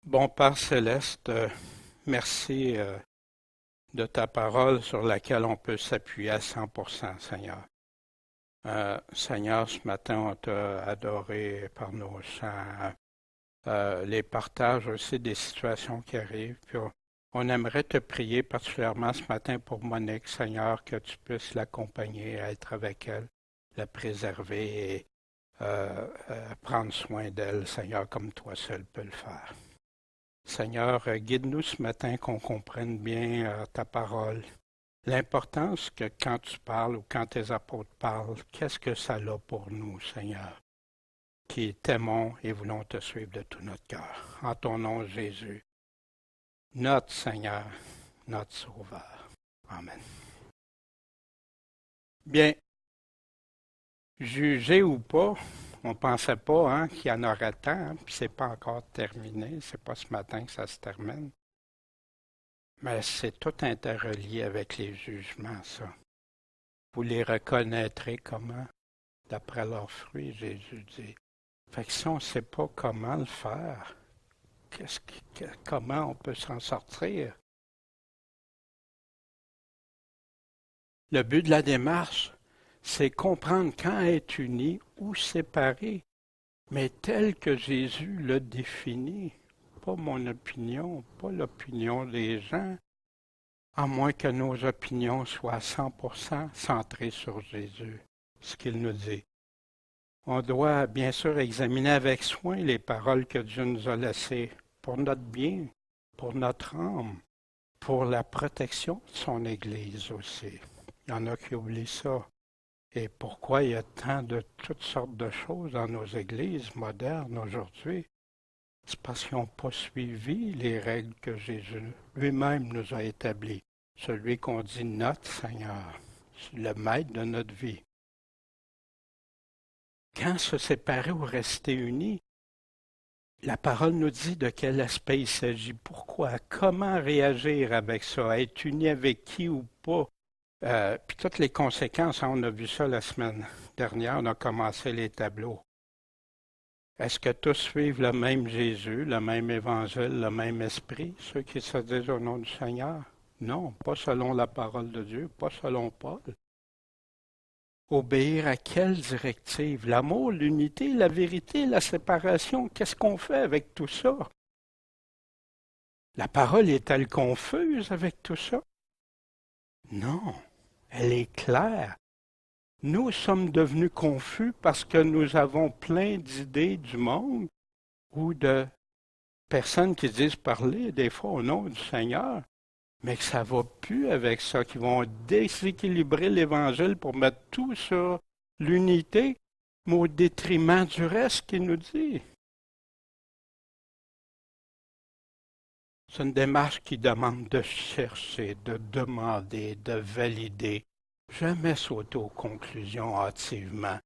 Bon Père céleste, merci de ta parole sur laquelle on peut s'appuyer à 100%, Seigneur. Seigneur, ce matin, on t'a adoré par nos chants, les partages aussi des situations qui arrivent. Puis on aimerait te prier particulièrement ce matin pour Monique, Seigneur, que tu puisses l'accompagner, être avec elle, la préserver et prendre soin d'elle, Seigneur, comme toi seul peux le faire. Seigneur, guide-nous ce matin qu'on comprenne bien ta parole. L'importance que quand tu parles ou quand tes apôtres parlent, qu'est-ce que ça a pour nous, Seigneur, qui t'aimons et voulons te suivre de tout notre cœur. En ton nom, Jésus, notre Seigneur, notre Sauveur. Amen. Bien, jugé ou pas, on ne pensait pas qu'il y en aurait tant, puis c'est pas encore terminé, c'est pas ce matin que ça se termine. Mais c'est tout interrelié avec les jugements, ça. Vous les reconnaîtrez comment? D'après leurs fruits, Jésus dit. Fait que si on ne sait pas comment le faire, comment on peut s'en sortir? Le but de la démarche, c'est comprendre quand être uni ou séparé, mais tel que Jésus l'a défini. Pas mon opinion, pas l'opinion des gens, à moins que nos opinions soient à 100% centrées sur Jésus, ce qu'il nous dit. On doit bien sûr examiner avec soin les paroles que Dieu nous a laissées pour notre bien, pour notre âme, pour la protection de son Église aussi. Il y en a qui oublient ça. Et pourquoi il y a tant de toutes sortes de choses dans nos églises modernes aujourd'hui? C'est parce qu'ils n'ont pas suivi les règles que Jésus lui-même nous a établies. Celui qu'on dit notre Seigneur, le maître de notre vie. Quand se séparer ou rester unis, la parole nous dit de quel aspect il s'agit, pourquoi, comment réagir avec ça, être uni avec qui ou pas. Puis toutes les conséquences, on a vu ça la semaine dernière, on a commencé les tableaux. Est-ce que tous suivent le même Jésus, le même évangile, le même esprit, ceux qui se disent au nom du Seigneur? Non, pas selon la parole de Dieu, pas selon Paul. Obéir à quelle directive? L'amour, l'unité, la vérité, la séparation, qu'est-ce qu'on fait avec tout ça? La parole est-elle confuse avec tout ça? Non, elle est claire. Nous sommes devenus confus parce que nous avons plein d'idées du monde ou de personnes qui disent parler des fois au nom du Seigneur, mais que ça ne va plus avec ça, qui vont déséquilibrer l'Évangile pour mettre tout sur l'unité, mais au détriment du reste qu'il nous dit. C'est une démarche qui demande de chercher, de demander, de valider. Jamais sauter aux conclusions hâtivement.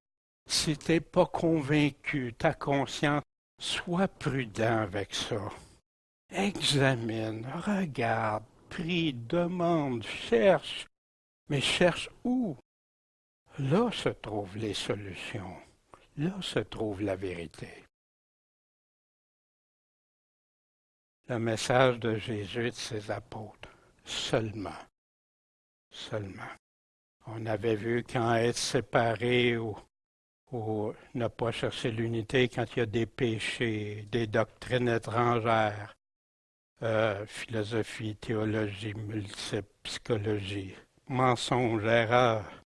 Si tu n'es pas convaincu, ta conscience, sois prudent avec ça. Examine, regarde, prie, demande, cherche. Mais cherche où? Là se trouvent les solutions. Là se trouve la vérité. Le message de Jésus et de ses apôtres. Seulement. Seulement. On avait vu quand être séparé ou ne pas chercher l'unité quand il y a des péchés, des doctrines étrangères, philosophie, théologie multiple, psychologie, mensonges, erreurs.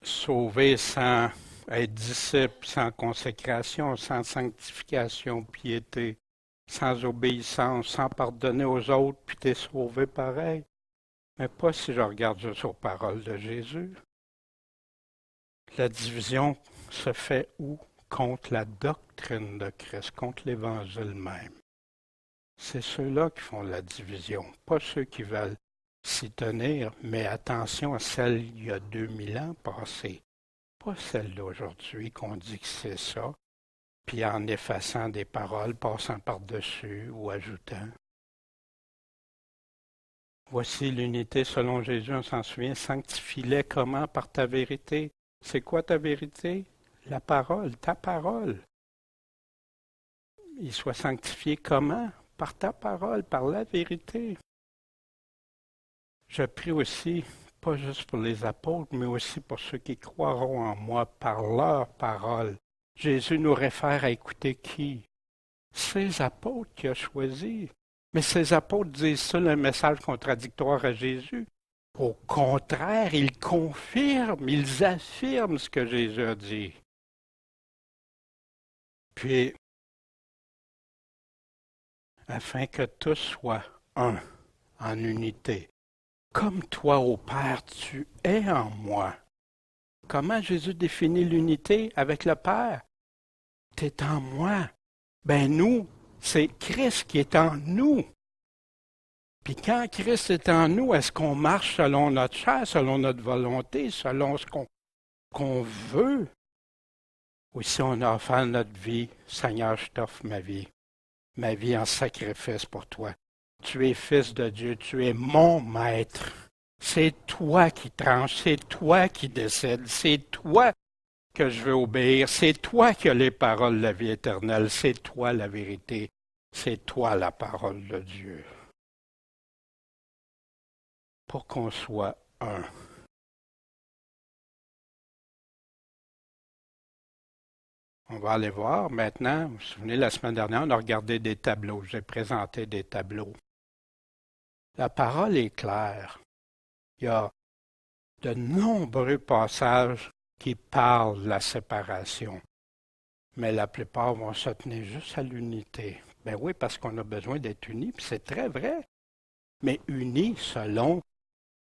Sauvé sans être disciple, sans consécration, sans sanctification, piété, sans obéissance, sans pardonner aux autres, puis t'es sauvé pareil. Mais pas si je regarde juste aux paroles de Jésus. La division se fait où? Contre la doctrine de Christ, contre l'Évangile même. C'est ceux-là qui font la division, pas ceux qui veulent s'y tenir, mais attention à celle il y a 2000 ans passée, pas celle d'aujourd'hui qu'on dit que c'est ça, puis en effaçant des paroles, passant par-dessus ou ajoutant. Voici l'unité selon Jésus, on s'en souvient, sanctifie-les comment? Par ta vérité. C'est quoi ta vérité? La parole, ta parole. il soit sanctifié comment? Par ta parole, par la vérité. Je prie aussi, pas juste pour les apôtres, mais aussi pour ceux qui croiront en moi par leur parole. Jésus nous réfère à écouter qui? Ces apôtres qu'il a choisis. Mais ces apôtres disent-ils un message contradictoire à Jésus? Au contraire, ils confirment, ils affirment ce que Jésus a dit. Puis, afin que tous soient un, en unité, comme toi, ô Père, tu es en moi. Comment Jésus définit l'unité avec le Père? Tu es en moi. Ben nous, c'est Christ qui est en nous. Puis quand Christ est en nous, est-ce qu'on marche selon notre chair, selon notre volonté, selon ce qu'on veut? Ou si on a offert notre vie, Seigneur, je t'offre ma vie en sacrifice pour toi. Tu es fils de Dieu, tu es mon maître. C'est toi qui tranches, c'est toi qui décides, c'est toi que je veux obéir, c'est toi qui as les paroles de la vie éternelle, c'est toi la vérité, c'est toi la parole de Dieu. Pour qu'on soit un. On va aller voir maintenant. Vous vous souvenez, la semaine dernière, on a regardé des tableaux. J'ai présenté des tableaux. La parole est claire. Il y a de nombreux passages qui parlent de la séparation. Mais la plupart vont se tenir juste à l'unité. Ben oui, parce qu'on a besoin d'être unis, puis c'est très vrai. Mais unis selon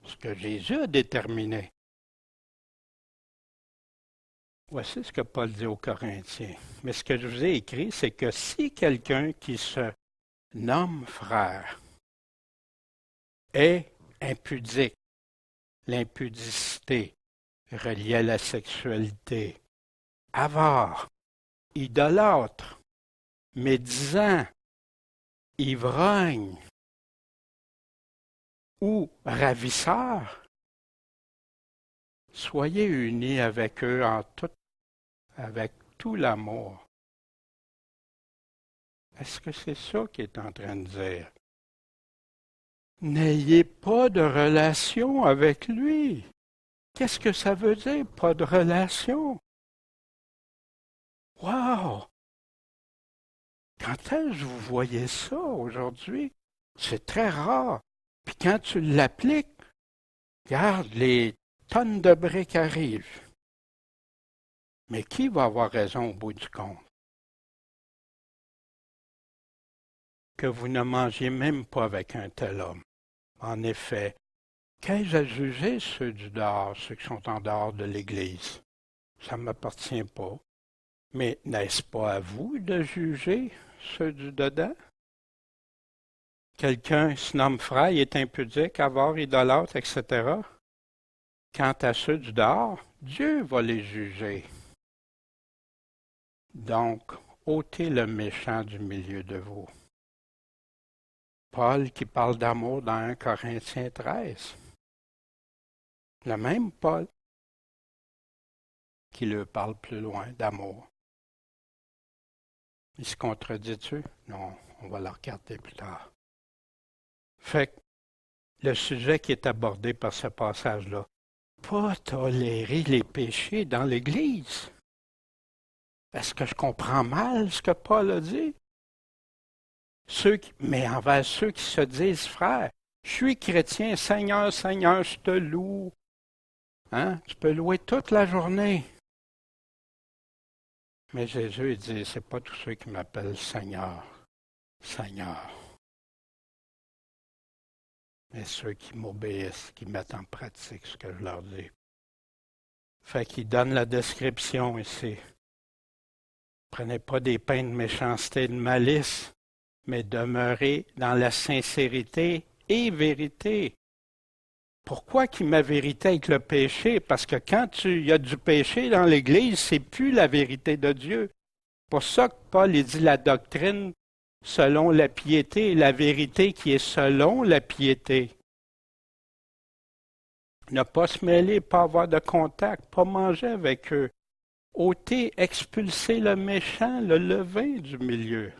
ce que Jésus a déterminé. Voici ce que Paul dit aux Corinthiens. Mais ce que je vous ai écrit, c'est que si quelqu'un qui se nomme frère est impudique, l'impudicité reliée à la sexualité, avare, idolâtre, médisant, ivrogne ou ravisseur, soyez unis avec eux avec tout l'amour. Est-ce que c'est ça qu'il est en train de dire? N'ayez pas de relation avec lui. Qu'est-ce que ça veut dire, pas de relation? Wow! Quand est-ce que vous voyez ça aujourd'hui? C'est très rare. Puis quand tu l'appliques, regarde, les tonnes de briques arrivent. Mais qui va avoir raison au bout du compte? Que vous ne mangiez même pas avec un tel homme. En effet, qu'ai-je à juger ceux du dehors, ceux qui sont en dehors de l'Église? Ça ne m'appartient pas. Mais n'est-ce pas à vous de juger ceux du dedans? Quelqu'un se nomme frère, il est impudique, avare, idolâtre, etc. Quant à ceux du dehors, Dieu va les juger. Donc, ôtez le méchant du milieu de vous. Paul qui parle d'amour dans 1 Corinthiens 13. Le même Paul qui leur parle plus loin d'amour. Il se contredit-tu? Non, on va le regarder plus tard. Fait que le sujet qui est abordé par ce passage-là, pas tolérer les péchés dans l'Église. Est-ce que je comprends mal ce que Paul a dit? Mais envers ceux qui se disent frères, je suis chrétien, Seigneur, Seigneur, je te loue. Hein? Tu peux louer toute la journée. Mais Jésus, il dit, c'est pas tous ceux qui m'appellent Seigneur, Seigneur. Mais ceux qui m'obéissent, qui mettent en pratique ce que je leur dis. Fait qu'il donne la description ici. Prenez pas des pains de méchanceté et de malice, mais demeurez dans la sincérité et vérité. Pourquoi qu'il m'a vérité avec le péché? Parce que quand il y a du péché dans l'Église, c'est plus la vérité de Dieu. C'est pour ça que Paul dit la doctrine selon la piété et la vérité qui est selon la piété. Ne pas se mêler, pas avoir de contact, pas manger avec eux. Ôter, expulser le méchant, le levain du milieu.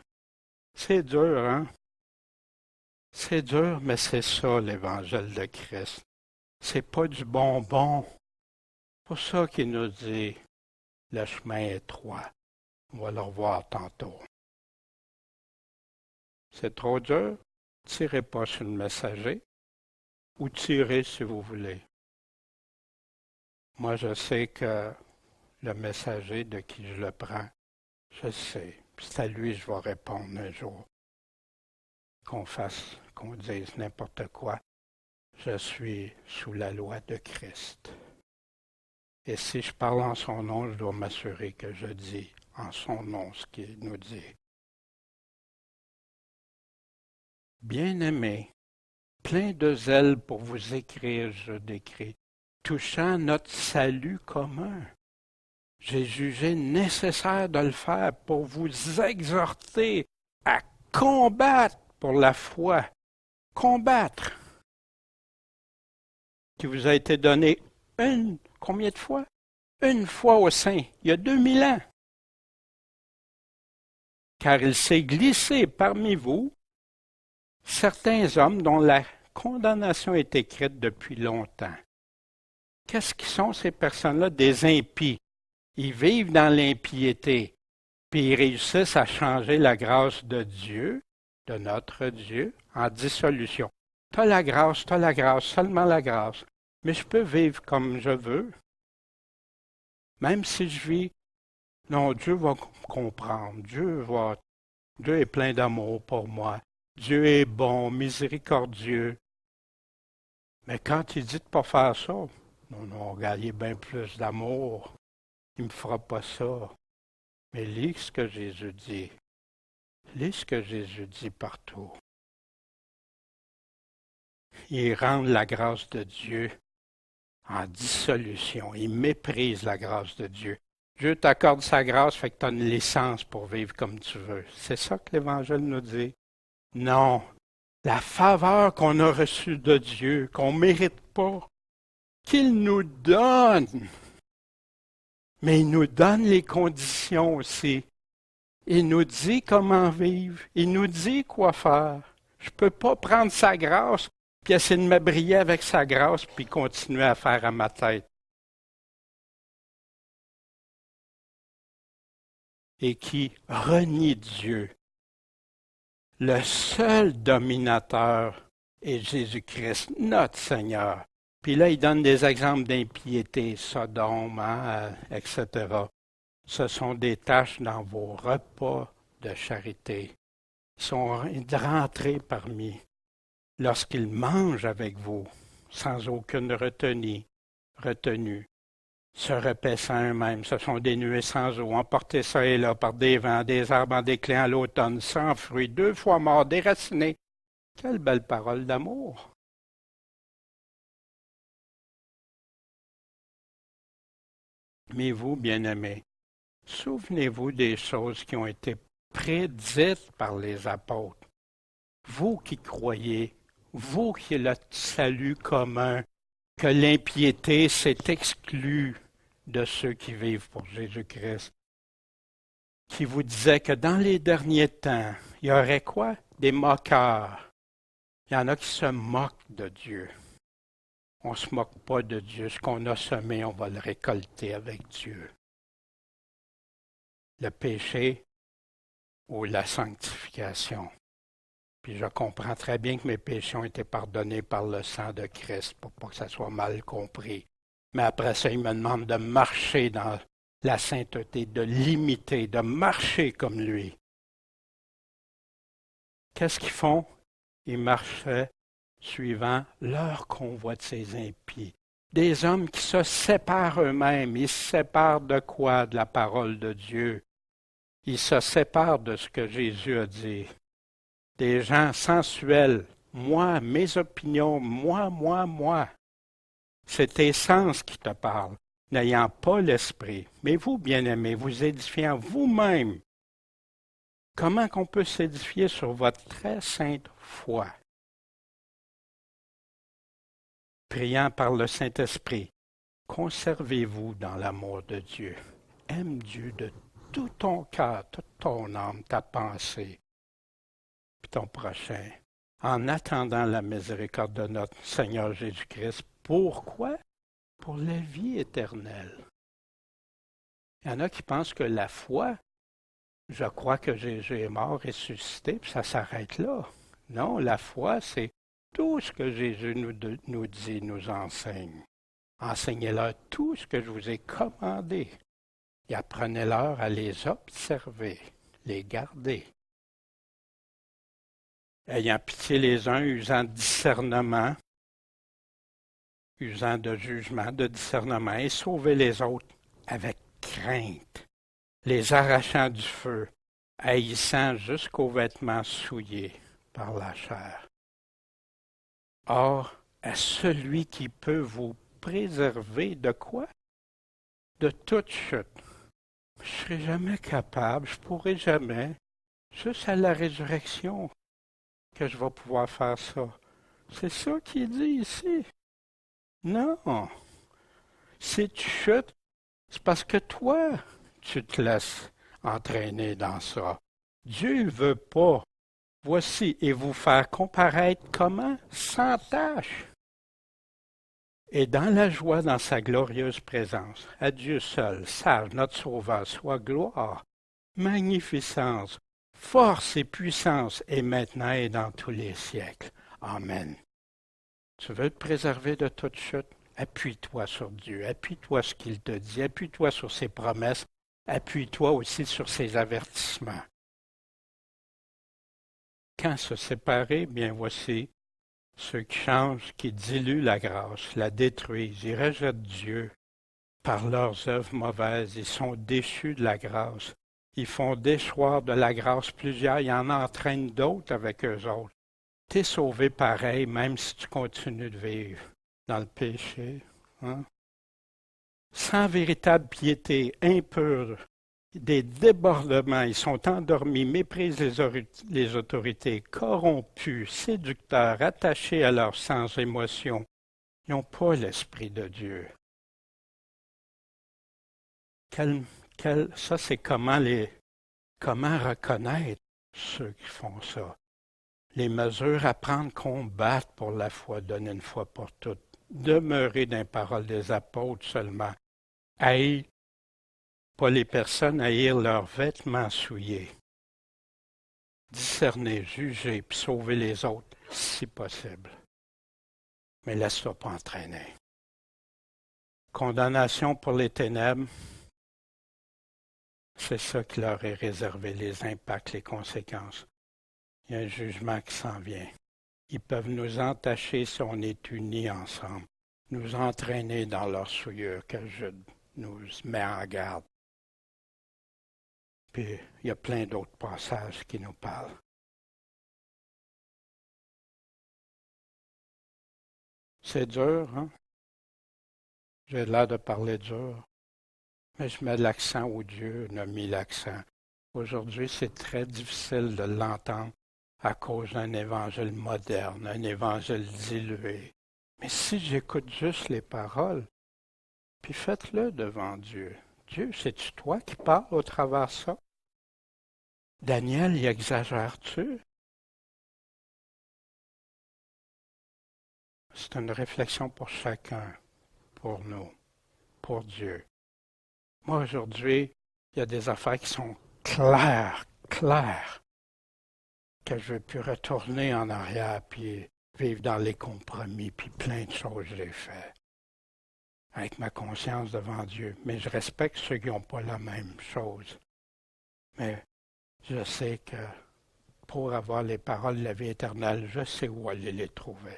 C'est dur, hein? C'est dur, mais c'est ça l'Évangile de Christ. C'est pas du bonbon. C'est pour ça qu'il nous dit, le chemin est étroit. On va le revoir tantôt. C'est trop dur? Tirez pas sur le messager, ou tirez si vous voulez. Moi, je sais que le messager de qui je le prends, je sais. Puis c'est à lui que je vais répondre un jour. Qu'on dise n'importe quoi. Je suis sous la loi de Christ. Et si je parle en son nom, je dois m'assurer que je dis en son nom ce qu'il nous dit. Bien-aimés, plein de zèle pour vous écrire, je décris, touchant notre salut commun. J'ai jugé nécessaire de le faire pour vous exhorter à combattre pour la foi. Combattre qui vous a été donné combien de fois? Une fois au sein, il y a 2000 ans. Car il s'est glissé parmi vous certains hommes dont la condamnation est écrite depuis longtemps. Qu'est-ce qui sont ces personnes-là? Des impies. Ils vivent dans l'impiété, puis ils réussissent à changer la grâce de Dieu, de notre Dieu, en dissolution. T'as la grâce, seulement la grâce. Mais je peux vivre comme je veux. Même si je vis, non, Dieu va comprendre. Dieu est plein d'amour pour moi. Dieu est bon, miséricordieux. Mais quand il dit de ne pas faire ça, non, gagner bien plus d'amour. Il ne me fera pas ça. Mais lis ce que Jésus dit. Lis ce que Jésus dit partout. Il rend la grâce de Dieu en dissolution. Il méprise la grâce de Dieu. Dieu t'accorde sa grâce, fait que tu as une licence pour vivre comme tu veux. C'est ça que l'Évangile nous dit. Non. La faveur qu'on a reçue de Dieu, qu'on ne mérite pas, qu'il nous donne. Mais il nous donne les conditions aussi. Il nous dit comment vivre. Il nous dit quoi faire. Je ne peux pas prendre sa grâce, puis essayer de me briller avec sa grâce, puis continuer à faire à ma tête. Et qui renie Dieu. Le seul dominateur est Jésus-Christ, notre Seigneur. Puis là, il donne des exemples d'impiété, Sodome, etc. Ce sont des tâches dans vos repas de charité. Ils sont rentrés parmi lorsqu'ils mangent avec vous, sans aucune retenue, se repaissant eux-mêmes. Ce sont des nuées sans eau, emportés ça et là par des vents, des arbres en déclin à l'automne, sans fruits, 2 fois morts, déracinés. Quelle belle parole d'amour! Mais vous, bien-aimés, souvenez-vous des choses qui ont été prédites par les apôtres. Vous qui croyez, vous qui avez le salut commun, que l'impiété s'est exclue de ceux qui vivent pour Jésus-Christ, qui vous disait que dans les derniers temps, il y aurait quoi? Des moqueurs. Il y en a qui se moquent de Dieu. On ne se moque pas de Dieu. Ce qu'on a semé, on va le récolter avec Dieu. Le péché ou la sanctification. Puis je comprends très bien que mes péchés ont été pardonnés par le sang de Christ, pour pas que ça soit mal compris. Mais après ça, il me demande de marcher dans la sainteté, de l'imiter, de marcher comme lui. Qu'est-ce qu'ils font? Ils marchaient suivant leur convoitise impie. Des hommes qui se séparent eux-mêmes. Ils se séparent de quoi? De la parole de Dieu. Ils se séparent de ce que Jésus a dit. Des gens sensuels. Moi, mes opinions, moi. C'est tes sens qui te parlent, n'ayant pas l'esprit. Mais vous, bien-aimés, vous édifiant vous-même. Comment qu'on peut s'édifier sur votre très sainte foi? Priant par le Saint-Esprit, conservez-vous dans l'amour de Dieu. Aime Dieu de tout ton cœur, toute ton âme, ta pensée. puis ton prochain, en attendant la miséricorde de notre Seigneur Jésus-Christ. Pourquoi? Pour la vie éternelle. Il y en a qui pensent que la foi, je crois que Jésus est mort, ressuscité, puis ça s'arrête là. Non, la foi, c'est tout ce que Jésus nous dit, nous enseigne. Enseignez-leur tout ce que je vous ai commandé. Et apprenez-leur à les observer, les garder. Ayant pitié les uns, usant de discernement, usant de jugement, de discernement, et sauver les autres avec crainte, les arrachant du feu, haïssant jusqu'aux vêtements souillés par la chair. Or, à celui qui peut vous préserver de quoi? De toute chute. Je ne serai jamais capable, je ne pourrai jamais, juste à la résurrection, que je vais pouvoir faire ça. C'est ça qu'il dit ici. Non. Si tu chutes, c'est parce que toi, tu te laisses entraîner dans ça. Dieu ne veut pas. Voici, et vous faire comparaître comment? Sans tâche. Et dans la joie, dans sa glorieuse présence, à Dieu seul, sage, notre Sauveur, soit gloire, magnificence, force et puissance, et maintenant et dans tous les siècles. Amen. Tu veux te préserver de toute chute? Appuie-toi sur Dieu, appuie-toi sur ce qu'il te dit, appuie-toi sur ses promesses, appuie-toi aussi sur ses avertissements. Quand se séparer, bien voici, ceux qui changent, qui diluent la grâce, la détruisent, ils rejettent Dieu par leurs œuvres mauvaises, ils sont déchus de la grâce. Ils font déchoir de la grâce plusieurs, ils en entraînent d'autres avec eux autres. Tu es sauvé pareil, même si tu continues de vivre dans le péché. Hein? Sans véritable piété, impurs, des débordements, ils sont endormis, méprisent les autorités, corrompus, séducteurs, attachés à leur sens émotion. Ils n'ont pas l'Esprit de Dieu. Ça, c'est comment reconnaître ceux qui font ça. Les mesures à prendre, combattre pour la foi, donner une fois pour toutes. Demeurer dans les paroles des apôtres seulement. Haïr, pas les personnes, haïr leurs vêtements souillés. Discerner, juger, puis sauver les autres, si possible. Mais laisse-toi pas entraîner. Condamnation pour les ténèbres, c'est ça qui leur est réservé, les impacts, les conséquences. Il y a un jugement qui s'en vient. Ils peuvent nous entacher si on est unis ensemble, nous entraîner dans leur souillure que je nous mets en garde. Puis il y a plein d'autres passages qui nous parlent. C'est dur, hein? J'ai l'air de parler dur, mais je mets l'accent où Dieu a mis l'accent. Aujourd'hui, c'est très difficile de l'entendre à cause d'un évangile moderne, un évangile dilué. Mais si j'écoute juste les paroles, puis faites-le devant Dieu. Dieu, c'est-tu toi qui parles au travers de ça? Daniel, y exagères-tu? C'est une réflexion pour chacun, pour nous, pour Dieu. Moi, aujourd'hui, il y a des affaires qui sont claires, que je ne veux plus retourner en arrière, puis vivre dans les compromis, puis plein de choses j'ai fait. Avec ma conscience devant Dieu. Mais je respecte ceux qui n'ont pas la même chose. Mais je sais que pour avoir les paroles de la vie éternelle, je sais où aller les trouver.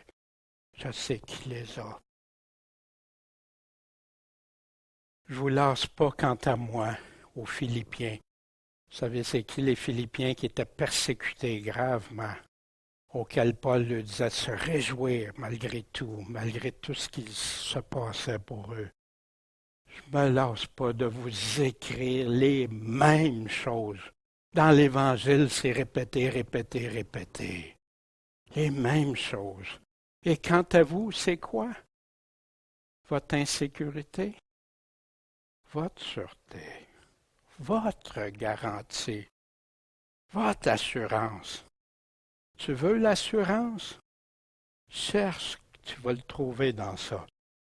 Je sais qui les a. Je ne vous lasse pas quant à moi, aux Philippiens. Vous savez, c'est qui les Philippiens qui étaient persécutés gravement, auxquels Paul leur disait de se réjouir malgré tout ce qui se passait pour eux. Je ne me lasse pas de vous écrire les mêmes choses. Dans l'Évangile, c'est répété. Les mêmes choses. Et quant à vous, c'est quoi? Votre insécurité? Votre sûreté? Votre garantie? Votre assurance? Tu veux l'assurance? Cherche, tu vas le trouver dans ça.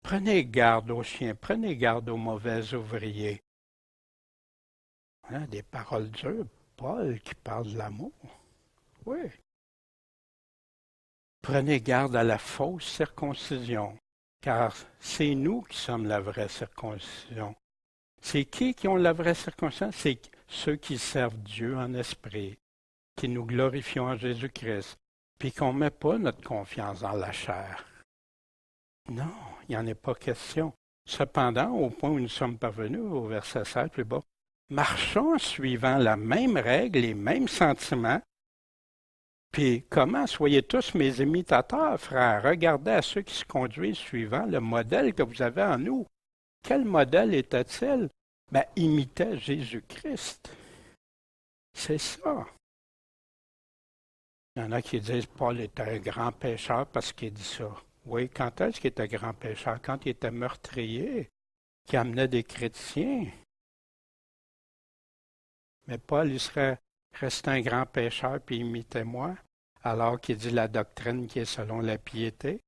Prenez garde aux chiens, prenez garde aux mauvais ouvriers. Hein, des paroles dures, Paul qui parle de l'amour. Oui. Prenez garde à la fausse circoncision, car c'est nous qui sommes la vraie circoncision. C'est qui ont la vraie circoncision? C'est ceux qui servent Dieu en esprit, qui nous glorifions en Jésus-Christ, puis qu'on ne met pas notre confiance dans la chair. Non, il n'y en est pas question. Cependant, au point où nous sommes parvenus, au verset 7 plus bas, marchons suivant la même règle, les mêmes sentiments. Puis comment? Soyez tous mes imitateurs, frères. Regardez à ceux qui se conduisent suivant le modèle que vous avez en nous. Quel modèle était-il? Ben, imitait Jésus-Christ. C'est ça. Il y en a qui disent Paul était un grand pécheur parce qu'il dit ça. Oui, quand est-ce qu'il était grand pécheur? Quand il était meurtrier, qui amenait des chrétiens. Mais Paul, il serait resté un grand pécheur puis imitait moi, alors qu'il dit la doctrine qui est selon la piété.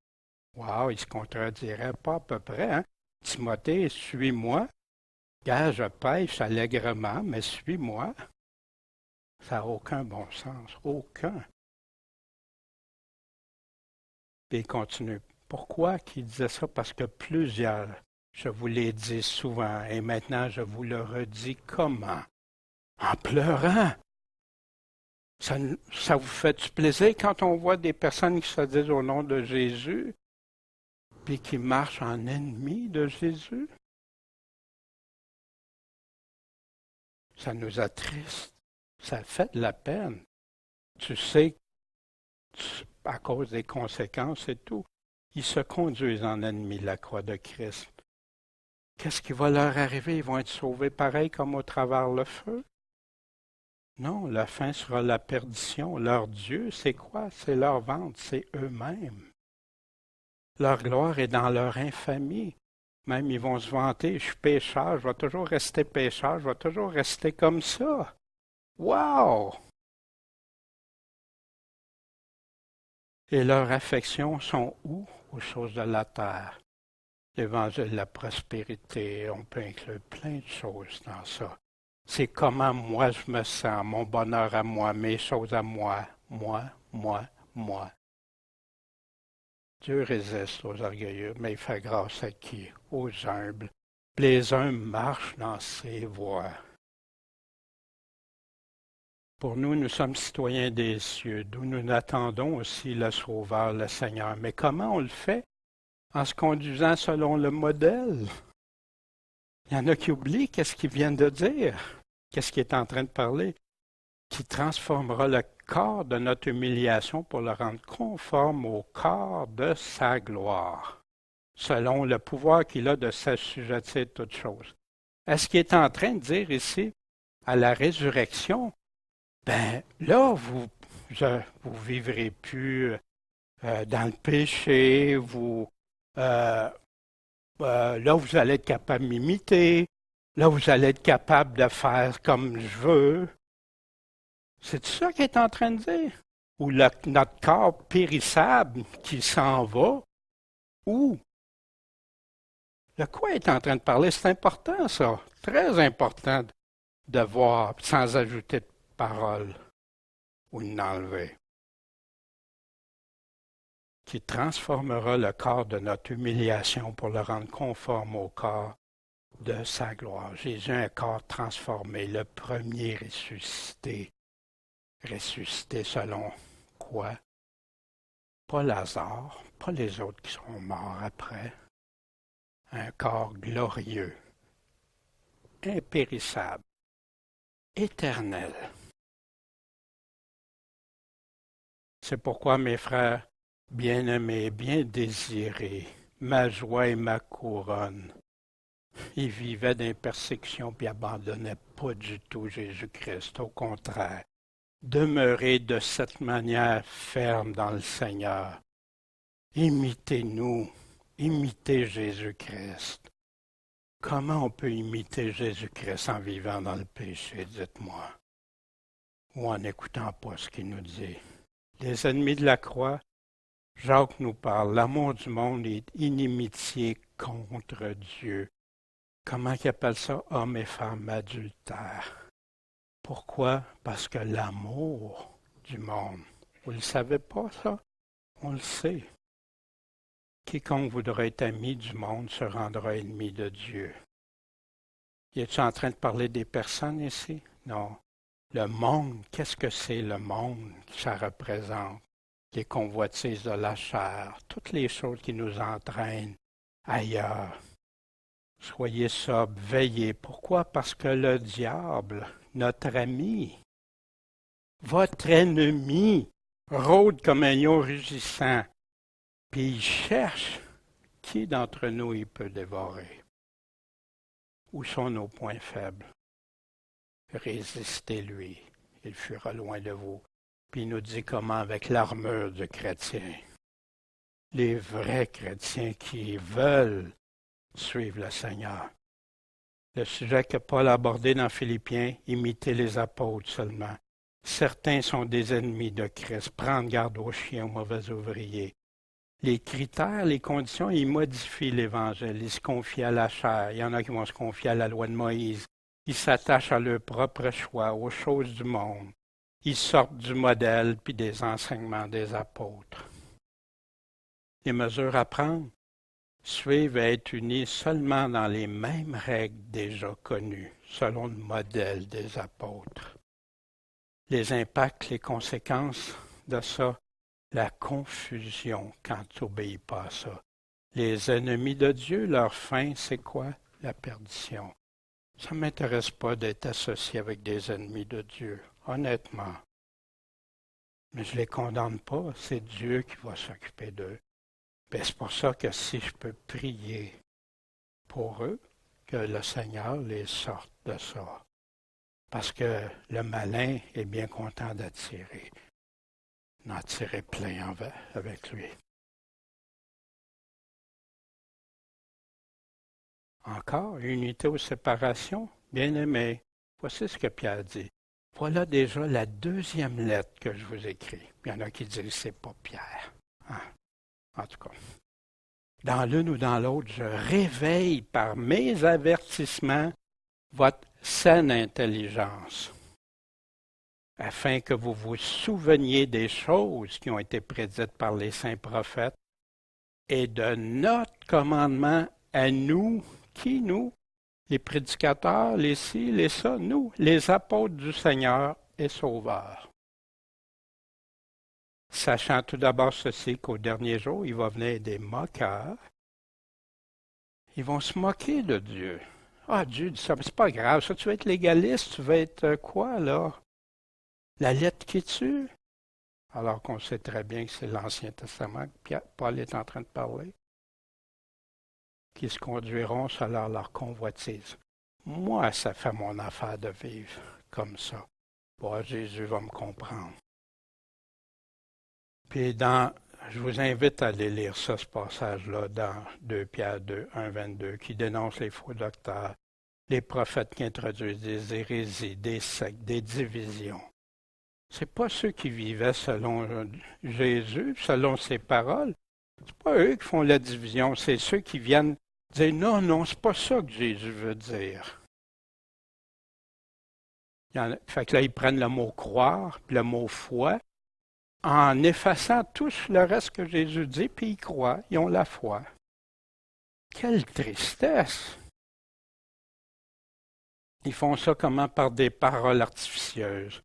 Wow, il se contredirait pas à peu près, hein? Timothée, suis-moi. Gars, je pêche allègrement, mais suis-moi. Ça n'a aucun bon sens. Aucun. Puis il continue. Pourquoi qu'il disait ça? Parce que plusieurs, je vous l'ai dit souvent, et maintenant je vous le redis comment? En pleurant. Ça vous fait du plaisir quand on voit des personnes qui se disent au nom de Jésus, puis qui marchent en ennemis de Jésus? Ça nous attriste. Ça fait de la peine. Tu sais, à cause des conséquences et tout, ils se conduisent en ennemis de la croix de Christ. Qu'est-ce qui va leur arriver? Ils vont être sauvés pareil comme au travers le feu? Non, la fin sera la perdition. Leur Dieu, c'est quoi? C'est leur ventre, c'est eux-mêmes. Leur gloire est dans leur infamie. Même ils vont se vanter, je suis pécheur, je vais toujours rester pécheur, je vais toujours rester comme ça. Wow! Et leurs affections sont où? Aux choses de la terre. L'évangile de la prospérité, on peut inclure plein de choses dans ça. C'est comment moi je me sens, mon bonheur à moi, mes choses à moi, moi. Dieu résiste aux orgueilleux, mais il fait grâce à qui? Aux humbles. Les humbles marchent dans ses voies. Pour nous, nous sommes citoyens des cieux, d'où nous attendons aussi le Sauveur, le Seigneur. Mais comment on le fait? En se conduisant selon le modèle. Il y en a qui oublient qu'est-ce qu'ils viennent de dire, qu'est-ce qu'il est en train de parler, qui transformera le corps de notre humiliation pour le rendre conforme au corps de sa gloire, selon le pouvoir qu'il a de s'assujettir toutes choses. Est-ce qu'il est en train de dire ici, à la résurrection, ben là, vous vivrez plus dans le péché, là, vous allez être capable de m'imiter. Là, vous allez être capable de faire comme je veux. C'est ça qu'il est en train de dire? Ou notre corps périssable qui s'en va? Ou de quoi il est en train de parler? C'est important, ça. Très important de voir sans ajouter de parole ou d'enlever. Qui transformera le corps de notre humiliation pour le rendre conforme au corps de sa gloire. Jésus a un corps transformé, le premier ressuscité. Ressuscité selon quoi? Pas Lazare, pas les autres qui seront morts après. Un corps glorieux, impérissable, éternel. C'est pourquoi, mes frères, bien-aimés, bien désirés, ma joie et ma couronne, ils vivaient dans les persécutions puis abandonnaient pas du tout Jésus-Christ. Au contraire, demeurez de cette manière ferme dans le Seigneur. Imitez-nous, imitez Jésus-Christ. Comment on peut imiter Jésus-Christ en vivant dans le péché, dites-moi, ou en n'écoutant pas ce qu'il nous dit? Les ennemis de la croix, Jacques nous parle, l'amour du monde est inimitié contre Dieu. Comment il appelle ça? Hommes et femmes adultères. Pourquoi? Parce que l'amour du monde, vous ne le savez pas ça? On le sait. Quiconque voudra être ami du monde se rendra ennemi de Dieu. Es-tu en train de parler des personnes ici? Non. Le monde, qu'est-ce que c'est le monde que ça représente? Les convoitises de la chair, toutes les choses qui nous entraînent ailleurs. Soyez sobres, veillez. Pourquoi? Parce que le diable, notre ami, votre ennemi, rôde comme un lion rugissant, puis il cherche qui d'entre nous il peut dévorer. Où sont nos points faibles? Résistez-lui, il fuira loin de vous. Puis il nous dit comment avec l'armure du chrétien. Les vrais chrétiens qui veulent suivre le Seigneur. Le sujet que Paul a abordé dans Philippiens, imiter les apôtres seulement. Certains sont des ennemis de Christ. Prendre garde aux chiens, aux mauvais ouvriers. Les critères, les conditions, ils modifient l'Évangile. Ils se confient à la chair. Il y en a qui vont se confier à la loi de Moïse. Ils s'attachent à leur propre choix, aux choses du monde. Ils sortent du modèle puis des enseignements des apôtres. Les mesures à prendre, suivre et être unis seulement dans les mêmes règles déjà connues, selon le modèle des apôtres. Les impacts, les conséquences de ça, la confusion quand tu n'obéis pas à ça. Les ennemis de Dieu, leur fin, c'est quoi? La perdition. Ça ne m'intéresse pas d'être associé avec des ennemis de Dieu, honnêtement. Mais je ne les condamne pas, c'est Dieu qui va s'occuper d'eux. Ben, c'est pour ça que si je peux prier pour eux, que le Seigneur les sorte de ça. Parce que le malin est bien content d'en tirer plein avec lui. Encore, unité ou séparation, bien-aimés, voici ce que Pierre dit. Voilà déjà la deuxième lettre que je vous écris. Il y en a qui disent que ce n'est pas Pierre. Hein? En tout cas, dans l'une ou dans l'autre, je réveille par mes avertissements votre saine intelligence, afin que vous vous souveniez des choses qui ont été prédites par les saints prophètes et de notre commandement à nous, qui nous? Les prédicateurs, les ci, les ça, nous, les apôtres du Seigneur et Sauveur. Sachant tout d'abord ceci, qu'au dernier jour, il va venir des moqueurs. Ils vont se moquer de Dieu. Ah, Dieu dit ça, mais c'est pas grave, ça, tu vas être légaliste, tu vas être quoi, là? La lettre qui tue? Alors qu'on sait très bien que c'est l'Ancien Testament que Paul est en train de parler. Qui se conduiront selon leur convoitise. Moi, ça fait mon affaire de vivre comme ça. Bon, Jésus va me comprendre. Puis je vous invite à aller lire ça, ce passage-là, dans 2 Pierre 2, 1, 22, qui dénonce les faux docteurs, les prophètes qui introduisent des hérésies, des sectes, des divisions. C'est pas ceux qui vivaient selon Jésus, selon ses paroles. C'est pas eux qui font la division, c'est ceux qui viennent dire non, non, c'est pas ça que Jésus veut dire. Fait que là, ils prennent le mot croire, puis le mot foi, en effaçant tout le reste que Jésus dit, puis ils croient, ils ont la foi. Quelle tristesse! Ils font ça comment? Par des paroles artificieuses,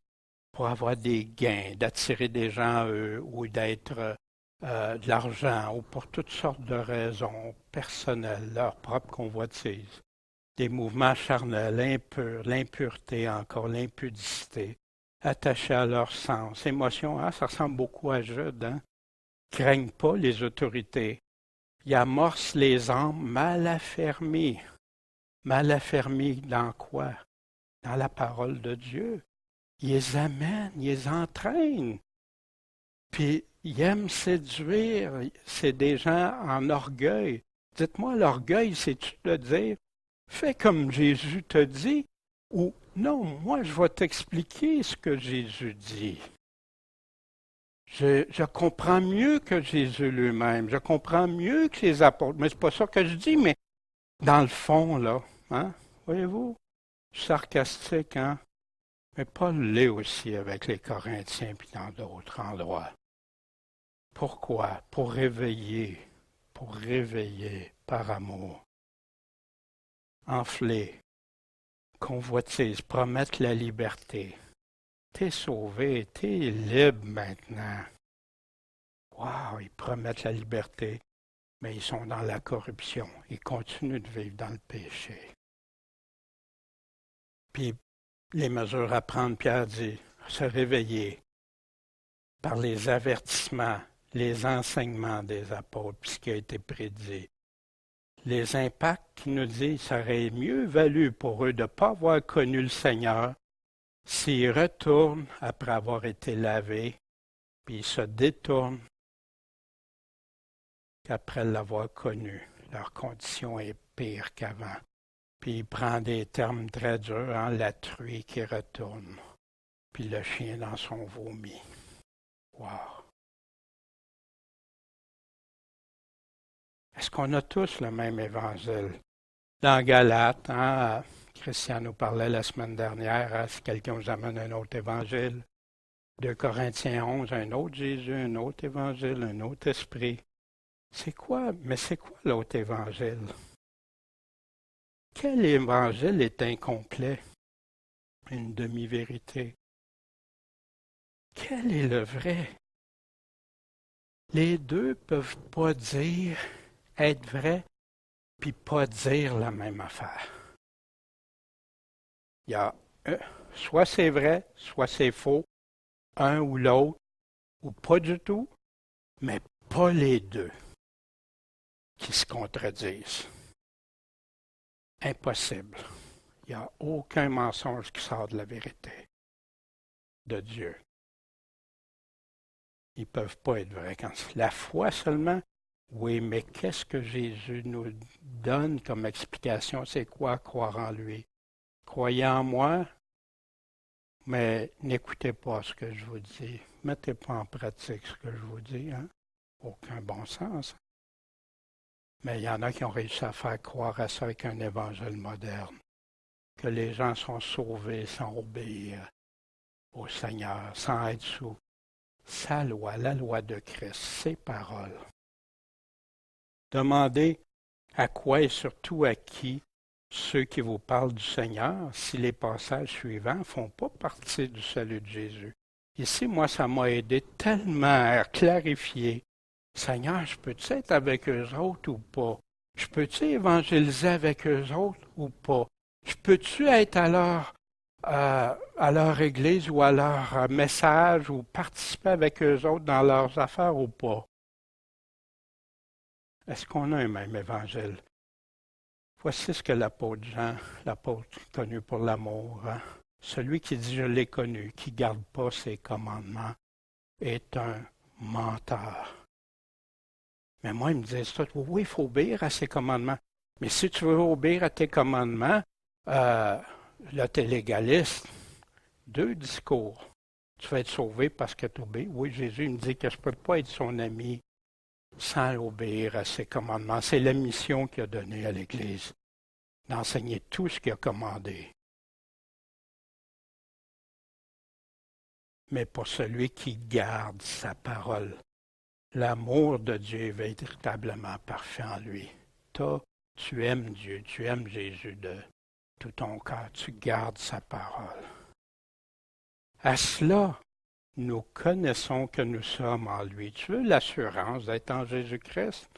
pour avoir des gains, d'attirer des gens à eux, ou d'être de l'argent, ou pour toutes sortes de raisons personnelles, leur propre convoitise. Des mouvements charnels, impurs, l'impureté encore, l'impudicité, attachés à leur sens. Émotions, hein, ça ressemble beaucoup à Jude, hein? Craignent pas les autorités. Ils amorcent les âmes mal affermies. Mal affermies dans quoi? Dans la parole de Dieu. Ils les amènent, ils les entraînent. Puis, ils aiment séduire. C'est des gens en orgueil. Dites-moi, l'orgueil, c'est-tu de dire fais comme Jésus te dit, ou non, moi je vais t'expliquer ce que Jésus dit. Je comprends mieux que Jésus lui-même. Je comprends mieux que les apôtres. Mais c'est pas ça que je dis, mais dans le fond, là, hein, voyez-vous, sarcastique, hein? Mais Paul l'est aussi avec les Corinthiens puis dans d'autres endroits. Pourquoi? Pour réveiller par amour. Enfler, convoitise, promettre la liberté. T'es sauvé, t'es libre maintenant. Wow, ils promettent la liberté, mais ils sont dans la corruption. Ils continuent de vivre dans le péché. Puis les mesures à prendre, Pierre dit, se réveiller par les avertissements, les enseignements des apôtres, puis ce qui a été prédit. Les impacts qui nous disent qu'il serait mieux valu pour eux de ne pas avoir connu le Seigneur s'ils retournent après avoir été lavés, puis ils se détournent qu'après l'avoir connu. Leur condition est pire qu'avant. Puis il prend des termes très durs, hein, la truie qui retourne, puis le chien dans son vomi. Wow! Est-ce qu'on a tous le même évangile? Dans Galates, hein, Christian nous parlait la semaine dernière, hein, si quelqu'un vous amène un autre évangile. 2 Corinthiens 11, un autre Jésus, un autre évangile, un autre esprit. C'est quoi l'autre évangile? Quel évangile est incomplet? Une demi-vérité. Quel est le vrai? Les deux peuvent pas dire être vrai puis pas dire la même affaire. Il y a soit c'est vrai, soit c'est faux, un ou l'autre, ou pas du tout, mais pas les deux qui se contredisent. Impossible. Il n'y a aucun mensonge qui sort de la vérité de Dieu. Ils ne peuvent pas être vrais. La foi seulement, oui, mais qu'est-ce que Jésus nous donne comme explication? C'est quoi croire en lui? Croyez en moi, mais n'écoutez pas ce que je vous dis. Mettez pas en pratique ce que je vous dis. Hein? Aucun bon sens. Mais il y en a qui ont réussi à faire croire à ça avec un évangile moderne. Que les gens sont sauvés sans obéir au Seigneur, sans être sous sa loi, la loi de Christ, ses paroles. Demandez à quoi et surtout à qui ceux qui vous parlent du Seigneur, si les passages suivants ne font pas partie du salut de Jésus. Ici, moi, ça m'a aidé tellement à clarifier. Seigneur, je peux-tu être avec eux autres ou pas? Je peux-tu évangéliser avec eux autres ou pas? Je peux-tu être à leur église ou à leur message ou participer avec eux autres dans leurs affaires ou pas? Est-ce qu'on a un même évangile? Voici ce que l'apôtre Jean, l'apôtre connu pour l'amour, hein? Celui qui dit « je l'ai connu », qui ne garde pas ses commandements, est un menteur. Mais moi, ils me disent tout, oui, il faut obéir à ses commandements. Mais si tu veux obéir à tes commandements, là, tu es légaliste. 2 discours. Tu vas être sauvé parce que tu obéis. Oui, Jésus me dit que je ne peux pas être son ami sans obéir à ses commandements. C'est la mission qu'il a donnée à l'Église, d'enseigner tout ce qu'il a commandé. Mais pour celui qui garde sa parole, l'amour de Dieu est véritablement parfait en lui. Toi, tu aimes Dieu, tu aimes Jésus de tout ton cœur, tu gardes sa parole. À cela, nous connaissons que nous sommes en lui. Tu veux l'assurance d'être en Jésus-Christ?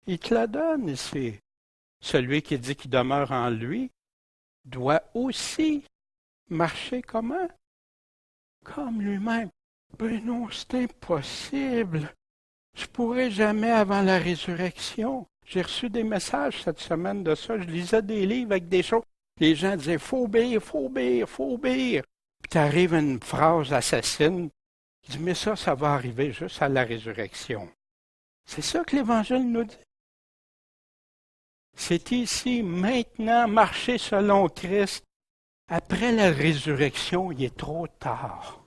Il te la donne ici. Celui qui dit qu'il demeure en lui doit aussi marcher comment? Comme lui-même. Ben non, c'est impossible. Je ne pourrai jamais avant la résurrection. J'ai reçu des messages cette semaine de ça. Je lisais des livres avec des choses. Les gens disaient, faut obéir, faut obéir, faut obéir. Puis tu arrives à une phrase assassine. Je dis, mais ça va arriver juste à la résurrection. C'est ça que l'Évangile nous dit. C'est ici, maintenant, marcher selon Christ. Après la résurrection, il est trop tard.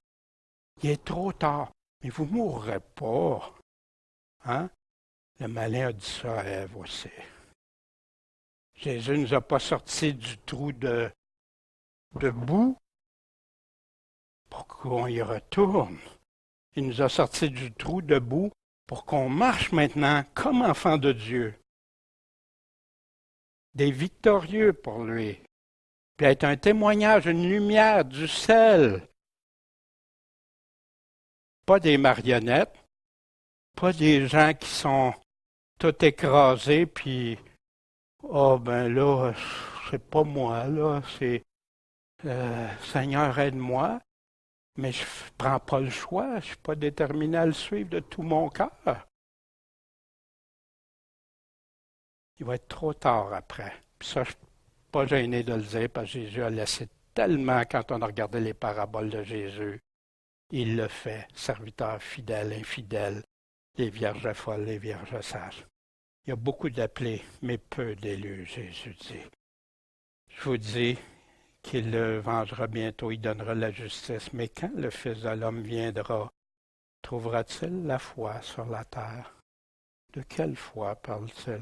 Il est trop tard. Mais vous ne mourrez pas. Hein? Le malin a dit ça à Ève aussi. Jésus ne nous a pas sortis du trou de boue pour qu'on y retourne. Il nous a sortis du trou de boue pour qu'on marche maintenant comme enfants de Dieu. Des victorieux pour lui. Puis être un témoignage, une lumière, du sel. Pas des marionnettes, pas des gens qui sont tout écrasés, puis oh ben là, c'est pas moi, là, c'est Seigneur aide-moi, mais je prends pas le choix, je suis pas déterminé à le suivre de tout mon cœur. Il va être trop tard après. Puis ça, je ne suis pas gêné de le dire, parce que Jésus a laissé tellement, quand on a regardé les paraboles de Jésus, il le fait, serviteur fidèle, infidèle, les vierges folles, les vierges sages. Il y a beaucoup d'appelés, mais peu d'élus, Jésus dit. Je vous dis qu'il le vengera bientôt, il donnera la justice, mais quand le Fils de l'homme viendra, trouvera-t-il la foi sur la terre? De quelle foi parle-t-il?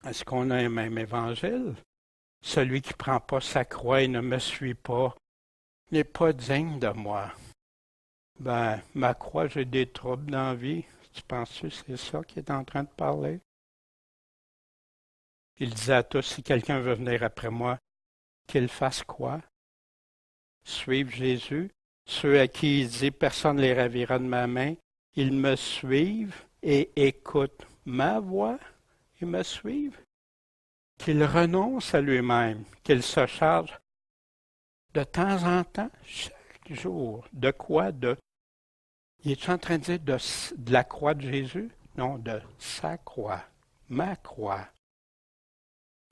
Est-ce qu'on a un même évangile? Celui qui ne prend pas sa croix et ne me suit pas n'est pas digne de moi. Ben, ma croix, j'ai des troubles dans la vie. Tu penses que c'est ça qu'il est en train de parler? Il disait à tous, si quelqu'un veut venir après moi, qu'il fasse quoi? Suivre Jésus. Ceux à qui il dit, personne ne les ravira de ma main, ils me suivent et écoutent ma voix et me suivent. Qu'il renonce à lui-même, qu'il se charge de temps en temps, chaque jour. De quoi? Il est en train de dire de la croix de Jésus? Non, de sa croix, ma croix.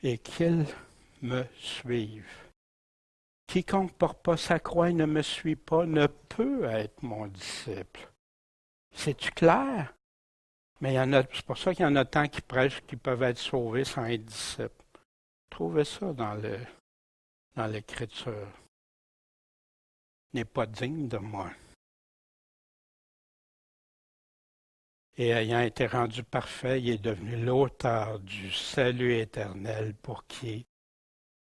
Et qu'il me suive. Quiconque ne porte pas sa croix et ne me suit pas ne peut être mon disciple. C'est-tu clair? Mais c'est pour ça qu'il y en a tant qui prêchent qui peuvent être sauvés sans être disciples. Trouvez ça dans l'Écriture. N'est pas digne de moi. Et ayant été rendu parfait, il est devenu l'auteur du salut éternel pour qui?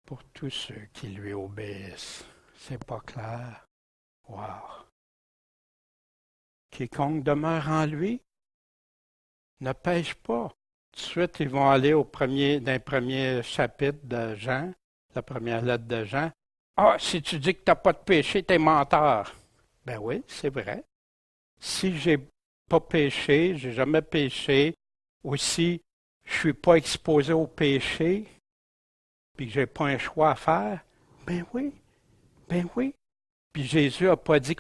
Pour tous ceux qui lui obéissent. C'est pas clair? Wow! Quiconque demeure en lui ne pêche pas. Tout de suite, ils vont aller dans le premier chapitre de Jean, la première lettre de Jean. Ah, si tu dis que tu n'as pas de péché, tu es menteur. Ben oui, c'est vrai. Si j'ai pas péché, j'ai jamais péché, ou si je suis pas exposé au péché, puis que j'ai pas un choix à faire, ben oui, ben oui. Puis Jésus n'a pas dit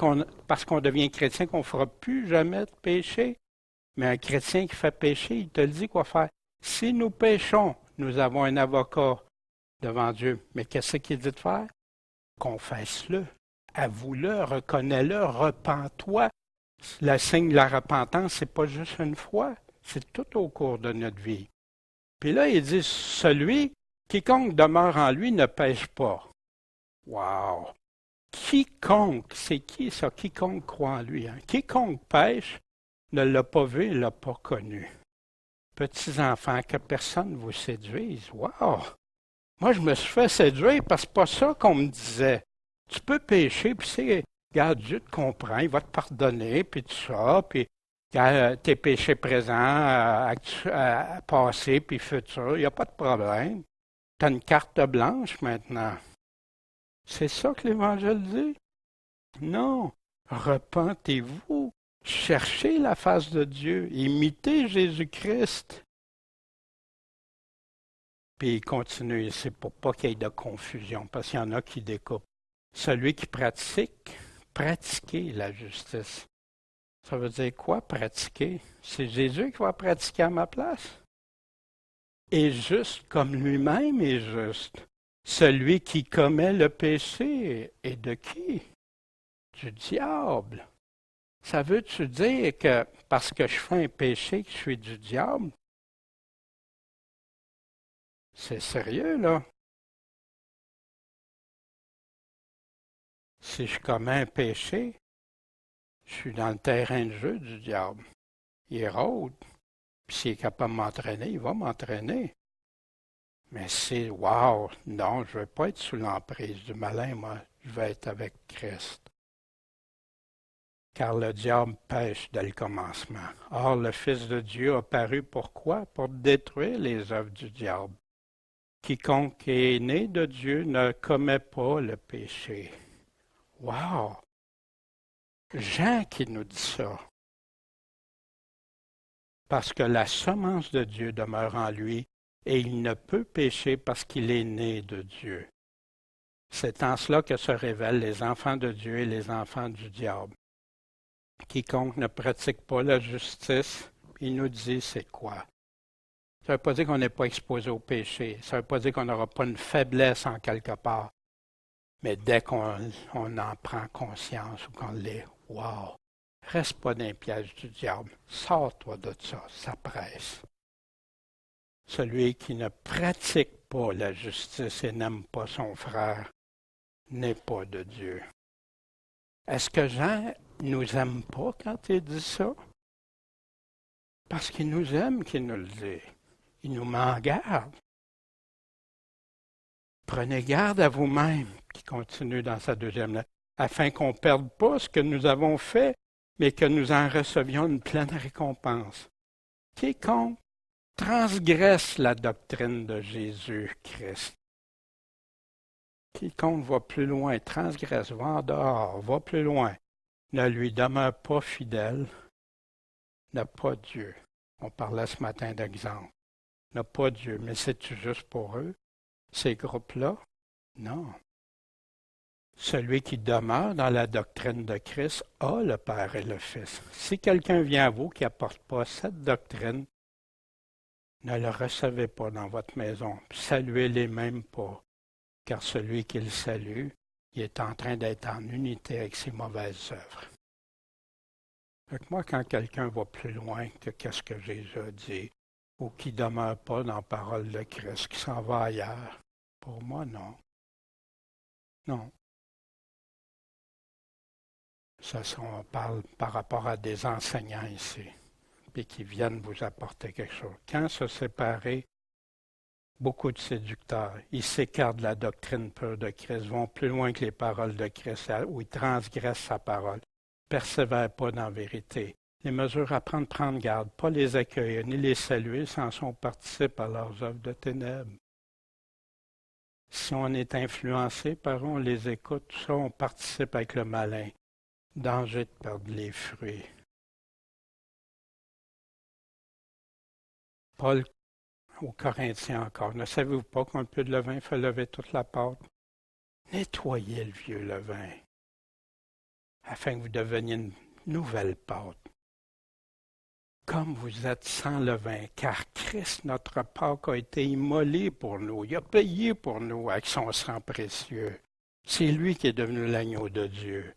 parce qu'on devient chrétien qu'on ne fera plus jamais de péché. Mais un chrétien qui fait pécher, il te le dit quoi faire. Si nous péchons, nous avons un avocat devant Dieu. Mais qu'est-ce qu'il dit de faire? Confesse-le, avoue-le, reconnais-le, repens-toi. Le signe de la repentance, c'est pas juste une fois, c'est tout au cours de notre vie. Puis là, il dit, quiconque demeure en lui ne pêche pas. Wow! Quiconque, c'est qui ça? Quiconque croit en lui. Hein? Quiconque pêche ne l'a pas vu, ne l'a pas connu. Petits enfants, que personne ne vous séduise. Wow! Moi, je me suis fait séduire parce que c'est pas ça qu'on me disait. Tu peux pécher, puis regarde, Dieu te comprend, il va te pardonner, puis tout ça, puis tes péchés présents, passés, puis futurs, il n'y a pas de problème. Tu as une carte blanche maintenant. C'est ça que l'Évangile dit? Non. Repentez-vous. Cherchez la face de Dieu. Imitez Jésus-Christ. Puis il continue, c'est pour pas qu'il y ait de confusion, parce qu'il y en a qui découpent. Celui qui pratique, pratiquez la justice. Ça veut dire quoi, pratiquer? C'est Jésus qui va pratiquer à ma place. Et juste comme lui-même est juste. Celui qui commet le péché est de qui? Du diable. Ça veut-tu dire que parce que je fais un péché que je suis du diable? C'est sérieux, là. Si je commets un péché, Je suis dans le terrain de jeu du diable. Il rôde. Puis s'il est capable de m'entraîner, il va m'entraîner. Mais c'est wow, non, je ne veux pas être sous l'emprise du malin, moi. Je veux être avec Christ. Car le diable pêche dès le commencement. Or, le Fils de Dieu a paru pourquoi? Pour détruire les œuvres du diable. Quiconque est né de Dieu ne commet pas le péché. Wow! Jean qui nous dit ça. Parce que la semence de Dieu demeure en lui et il ne peut pécher parce qu'il est né de Dieu. C'est en cela que se révèlent les enfants de Dieu et les enfants du diable. Quiconque ne pratique pas la justice, il nous dit c'est quoi? Ça ne veut pas dire qu'on n'est pas exposé au péché. Ça ne veut pas dire qu'on n'aura pas une faiblesse en quelque part. Mais dès qu'on en prend conscience ou qu'on l'est, wow! Reste pas dans les pièges du diable. Sors-toi de ça, ça presse. Celui qui ne pratique pas la justice et n'aime pas son frère n'est pas de Dieu. Est-ce que Jean nous aime pas quand il dit ça? Parce qu'il nous aime qu'il nous le dit. Il nous met en garde. Prenez garde à vous-même, qui continue dans sa deuxième lettre, afin qu'on ne perde pas ce que nous avons fait, mais que nous en recevions une pleine récompense. Quiconque transgresse la doctrine de Jésus-Christ. Quiconque va plus loin, transgresse, va en dehors, va plus loin, ne lui demeure pas fidèle, n'a pas Dieu. On parlait ce matin d'exemple. N'a pas Dieu, mais c'est-tu juste pour eux, ces groupes-là? Non. Celui qui demeure dans la doctrine de Christ a le Père et le Fils. Si quelqu'un vient à vous qui n'apporte pas cette doctrine, ne le recevez pas dans votre maison. Saluez-les même pas, car celui qui le salue, il est en train d'être en unité avec ses mauvaises œuvres. Donc moi, quand quelqu'un va plus loin que qu'est-ce que Jésus a dit, ou qui ne demeure pas dans la parole de Christ, qui s'en va ailleurs, pour moi, non. Non. Ça, on parle par rapport à des enseignants ici, puis qui viennent vous apporter quelque chose. Quand se séparer, beaucoup de séducteurs, ils s'écartent de la doctrine pure de Christ, vont plus loin que les paroles de Christ, où ils transgressent sa parole, persévèrent pas dans la vérité. Les mesures à prendre garde, pas les accueillir, ni les saluer, sans son participe à leurs œuvres de ténèbres. Si on est influencé par eux, on les écoute, tout ça, on participe avec le malin. Danger de perdre les fruits. Paul aux Corinthiens encore. Ne savez-vous pas qu'un peu de levain fait lever toute la pâte? Nettoyez le vieux levain, afin que vous deveniez une nouvelle pâte. Comme vous êtes sans levain, car Christ, notre Pâque, a été immolé pour nous. Il a payé pour nous avec son sang précieux. C'est lui qui est devenu l'agneau de Dieu.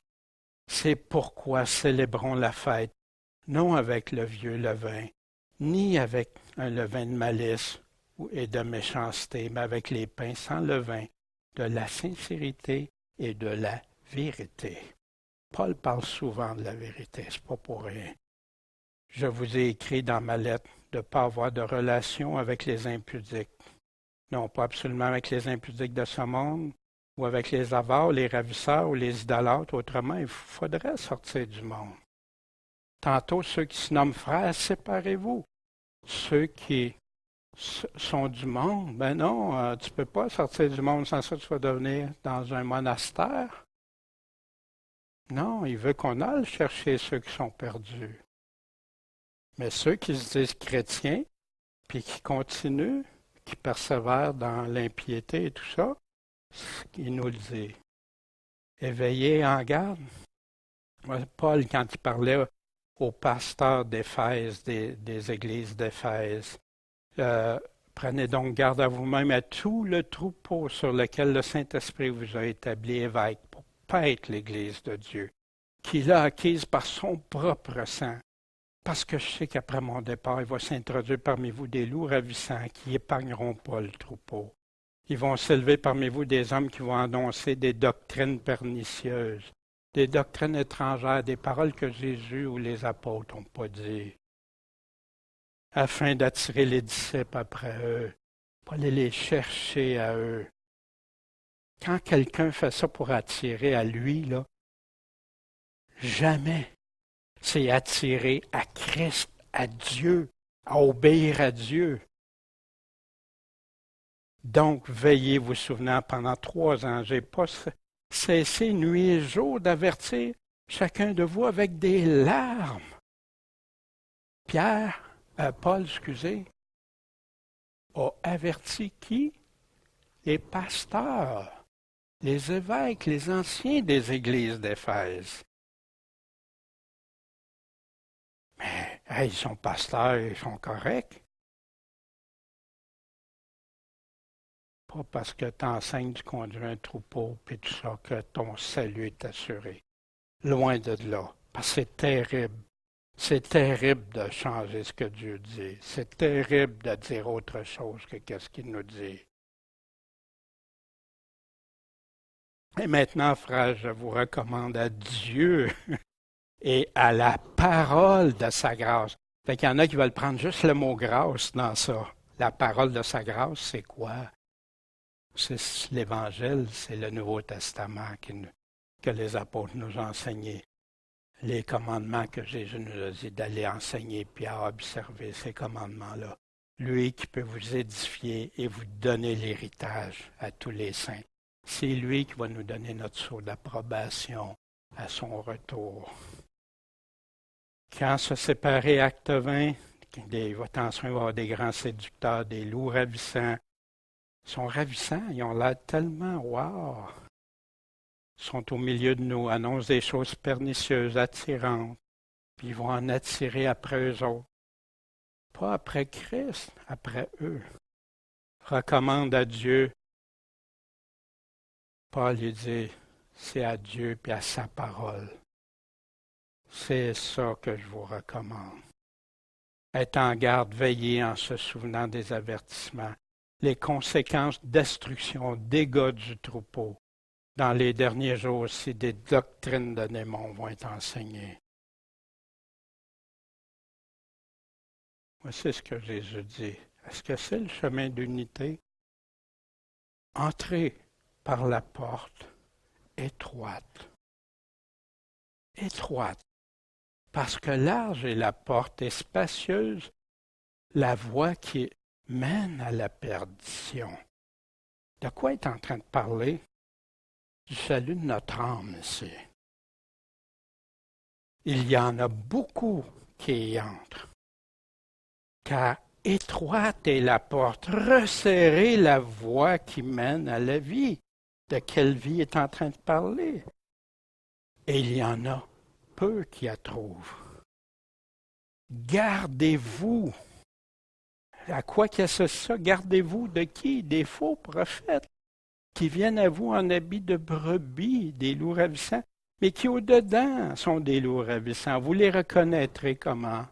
C'est pourquoi célébrons la fête, non avec le vieux levain, ni avec un levain de malice et de méchanceté, mais avec les pains sans levain, de la sincérité et de la vérité. Paul parle souvent de la vérité, c'est pas pour rien. Je vous ai écrit dans ma lettre de ne pas avoir de relation avec les impudiques. Non, pas absolument avec les impudiques de ce monde, ou avec les avares, les ravisseurs ou les idolâtres. Autrement, il faudrait sortir du monde. Tantôt, ceux qui se nomment frères, séparez-vous. Ceux qui sont du monde, ben non, tu ne peux pas sortir du monde sans ça, tu vas devenir dans un monastère. Non, il veut qu'on aille chercher ceux qui sont perdus. Mais ceux qui se disent chrétiens, puis qui continuent, qui persévèrent dans l'impiété et tout ça, il nous le dit. Éveillez en garde. Paul, quand il parlait aux pasteurs d'Éphèse, des églises d'Éphèse, prenez donc garde à vous-même à tout le troupeau sur lequel le Saint-Esprit vous a établi évêque pour paître l'Église de Dieu, qu'il a acquise par son propre sang. Parce que je sais qu'après mon départ, il va s'introduire parmi vous des loups ravissants qui n'épargneront pas le troupeau. Ils vont s'élever parmi vous des hommes qui vont annoncer des doctrines pernicieuses. des doctrines étrangères, des paroles que Jésus ou les apôtres n'ont pas dit, afin d'attirer les disciples après eux, pour aller les chercher à eux. Quand quelqu'un fait ça pour attirer à lui, là, jamais c'est attirer à Christ, à Dieu, à obéir à Dieu. Donc, veillez, vous souvenant, pendant 3 ans, j'ai pas cessé nuit et jour d'avertir chacun de vous avec des larmes. Paul, a averti qui? Les pasteurs, les évêques, les anciens des églises d'Éphèse. Mais ils sont pasteurs, ils sont corrects. Pas parce que tu enseignes, tu conduis un troupeau, puis tout ça, que ton salut est assuré. Loin de là. Parce que c'est terrible. C'est terrible de changer ce que Dieu dit. C'est terrible de dire autre chose que qu'est-ce qu'il nous dit. Et maintenant, frère, je vous recommande à Dieu et à la parole de sa grâce. Fait qu'il y en a qui veulent prendre juste le mot grâce dans ça. La parole de sa grâce, c'est quoi? C'est l'Évangile, c'est le Nouveau Testament que les apôtres nous ont enseigné. Les commandements que Jésus nous a dit d'aller enseigner puis à observer ces commandements-là. Lui qui peut vous édifier et vous donner l'héritage à tous les saints. C'est lui qui va nous donner notre sceau d'approbation à son retour. Quand se séparer, acte 20, attention, il va y avoir des grands séducteurs, des loups ravissants. Ils sont ravissants, ils ont l'air tellement wow. Ils sont au milieu de nous, annoncent des choses pernicieuses, attirantes, puis ils vont en attirer après eux autres. Pas après Christ, après eux. Recommande à Dieu. Paul lui dit, c'est à Dieu et à sa parole. C'est ça que je vous recommande. Être en garde, veiller en se souvenant des avertissements, les conséquences destruction, dégâts du troupeau. Dans les derniers jours aussi, des doctrines de démons vont être enseignées. Voici ce que Jésus dit. Est-ce que c'est le chemin d'unité? Entrez par la porte étroite. Étroite. Parce que large est la porte et spacieuse la voie qui mène à la perdition. De quoi est en train de parler? Du salut de notre âme ici. Il y en a beaucoup qui y entrent. Car étroite est la porte, resserrez la voie qui mène à la vie. De quelle vie est en train de parler? Et il y en a peu qui la trouvent. Gardez-vous. À quoi qu'est-ce ça? Gardez-vous de qui? Des faux prophètes qui viennent à vous en habit de brebis, des loups ravissants, mais qui au-dedans sont des loups ravissants. Vous les reconnaîtrez comment?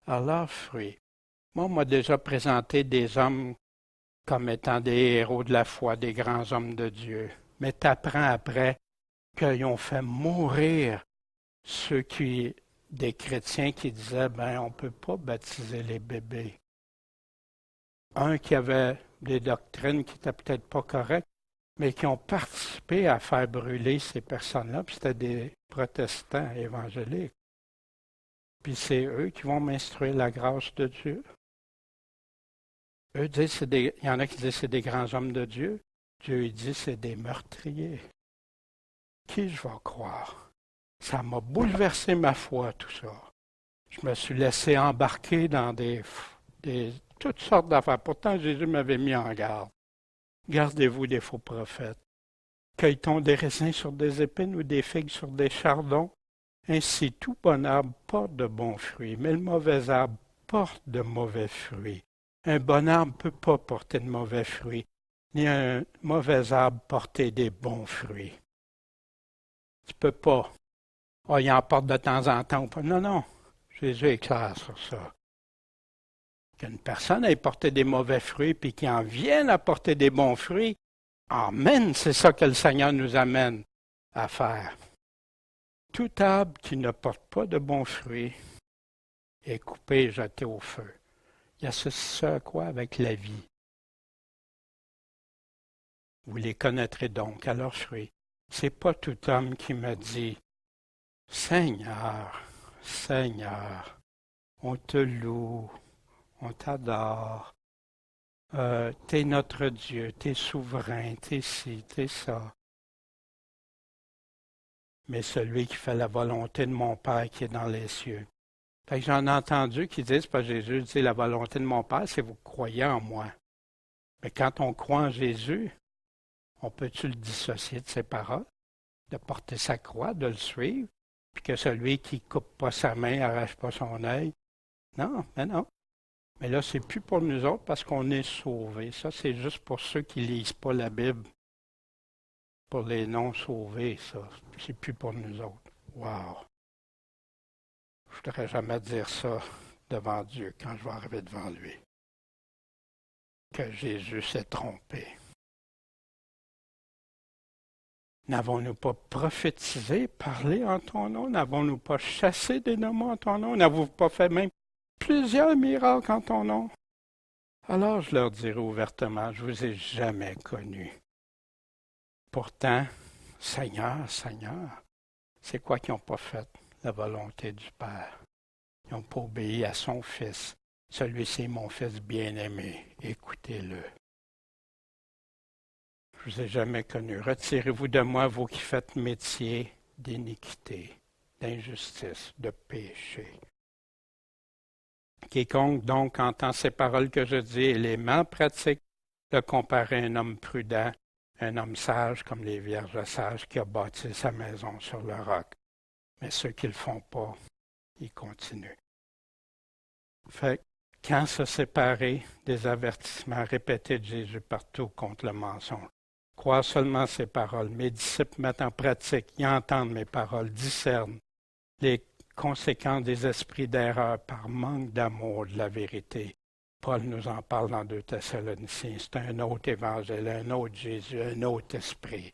À leurs fruits. Moi, on m'a déjà présenté des hommes comme étant des héros de la foi, des grands hommes de Dieu. Mais tu apprends après qu'ils ont fait mourir des chrétiens qui disaient, on ne peut pas baptiser les bébés. Un qui avait des doctrines qui n'étaient peut-être pas correctes, mais qui ont participé à faire brûler ces personnes-là, puis c'était des protestants évangéliques. Puis c'est eux qui vont m'instruire la grâce de Dieu. Eux disent, il y en a qui disent c'est des grands hommes de Dieu. Dieu il dit c'est des meurtriers. Qui je vais croire? Ça m'a bouleversé ma foi, tout ça. Je me suis laissé embarquer dans toutes sortes d'affaires. Pourtant, Jésus m'avait mis en garde. Gardez-vous des faux prophètes. Cueille-t-on des raisins sur des épines ou des figues sur des chardons? Ainsi, tout bon arbre porte de bons fruits, mais le mauvais arbre porte de mauvais fruits. Un bon arbre ne peut pas porter de mauvais fruits, ni un mauvais arbre porter des bons fruits. Tu ne peux pas. Oh, il en porte de temps en temps. Non, non. Jésus est clair sur ça. Qu'une personne ait porté des mauvais fruits puis qu'il en vienne à porter des bons fruits, amen, c'est ça que le Seigneur nous amène à faire. Toute arbre qui ne porte pas de bons fruits est coupé et jeté au feu. Il y a ce à quoi avec la vie. Vous les connaîtrez donc à leurs fruits. C'est pas tout homme qui me dit Seigneur, Seigneur, on te loue, on t'adore, t'es notre Dieu, t'es souverain, t'es ci, t'es ça. Mais celui qui fait la volonté de mon Père qui est dans les cieux. Fait que j'en ai entendu qui disent, pas Jésus dit la volonté de mon Père, c'est vous croyez en moi. Mais quand on croit en Jésus, on peut-tu le dissocier de ses paroles, de porter sa croix, de le suivre, puis que celui qui coupe pas sa main, arrache pas son œil? Non, mais non. Mais là, c'est plus pour nous autres parce qu'on est sauvés. Ça, c'est juste pour ceux qui lisent pas la Bible. Pour les non-sauvés, ça. C'est plus pour nous autres. Wow! Je ne voudrais jamais dire ça devant Dieu quand je vais arriver devant lui. Que Jésus s'est trompé. N'avons-nous pas prophétisé, parlé en ton nom? N'avons-nous pas chassé des démons en ton nom? N'avons-vous pas fait même plusieurs miracles en ton nom? Alors je leur dirai ouvertement, je ne vous ai jamais connus. Pourtant, Seigneur, Seigneur, c'est quoi qu'ils n'ont pas fait? La volonté du Père. Ils n'ont pas obéi à son Fils. Celui-ci est mon Fils bien-aimé. Écoutez-le. Je ne vous ai jamais connu. Retirez-vous de moi, vous qui faites métier d'iniquité, d'injustice, de péché. Quiconque donc entend ces paroles que je dis et les met en pratique, le compare à un homme prudent, un homme sage comme les vierges sages qui a bâti sa maison sur le roc. Mais ceux qui ne le font pas, ils continuent. Fait quand se séparer des avertissements répétés de Jésus partout contre le mensonge, croire seulement ses paroles, mes disciples mettent en pratique, ils entendent mes paroles, discernent les conséquences des esprits d'erreur par manque d'amour de la vérité. Paul nous en parle dans 2 Thessaloniciens. C'est un autre évangile, un autre Jésus, un autre esprit.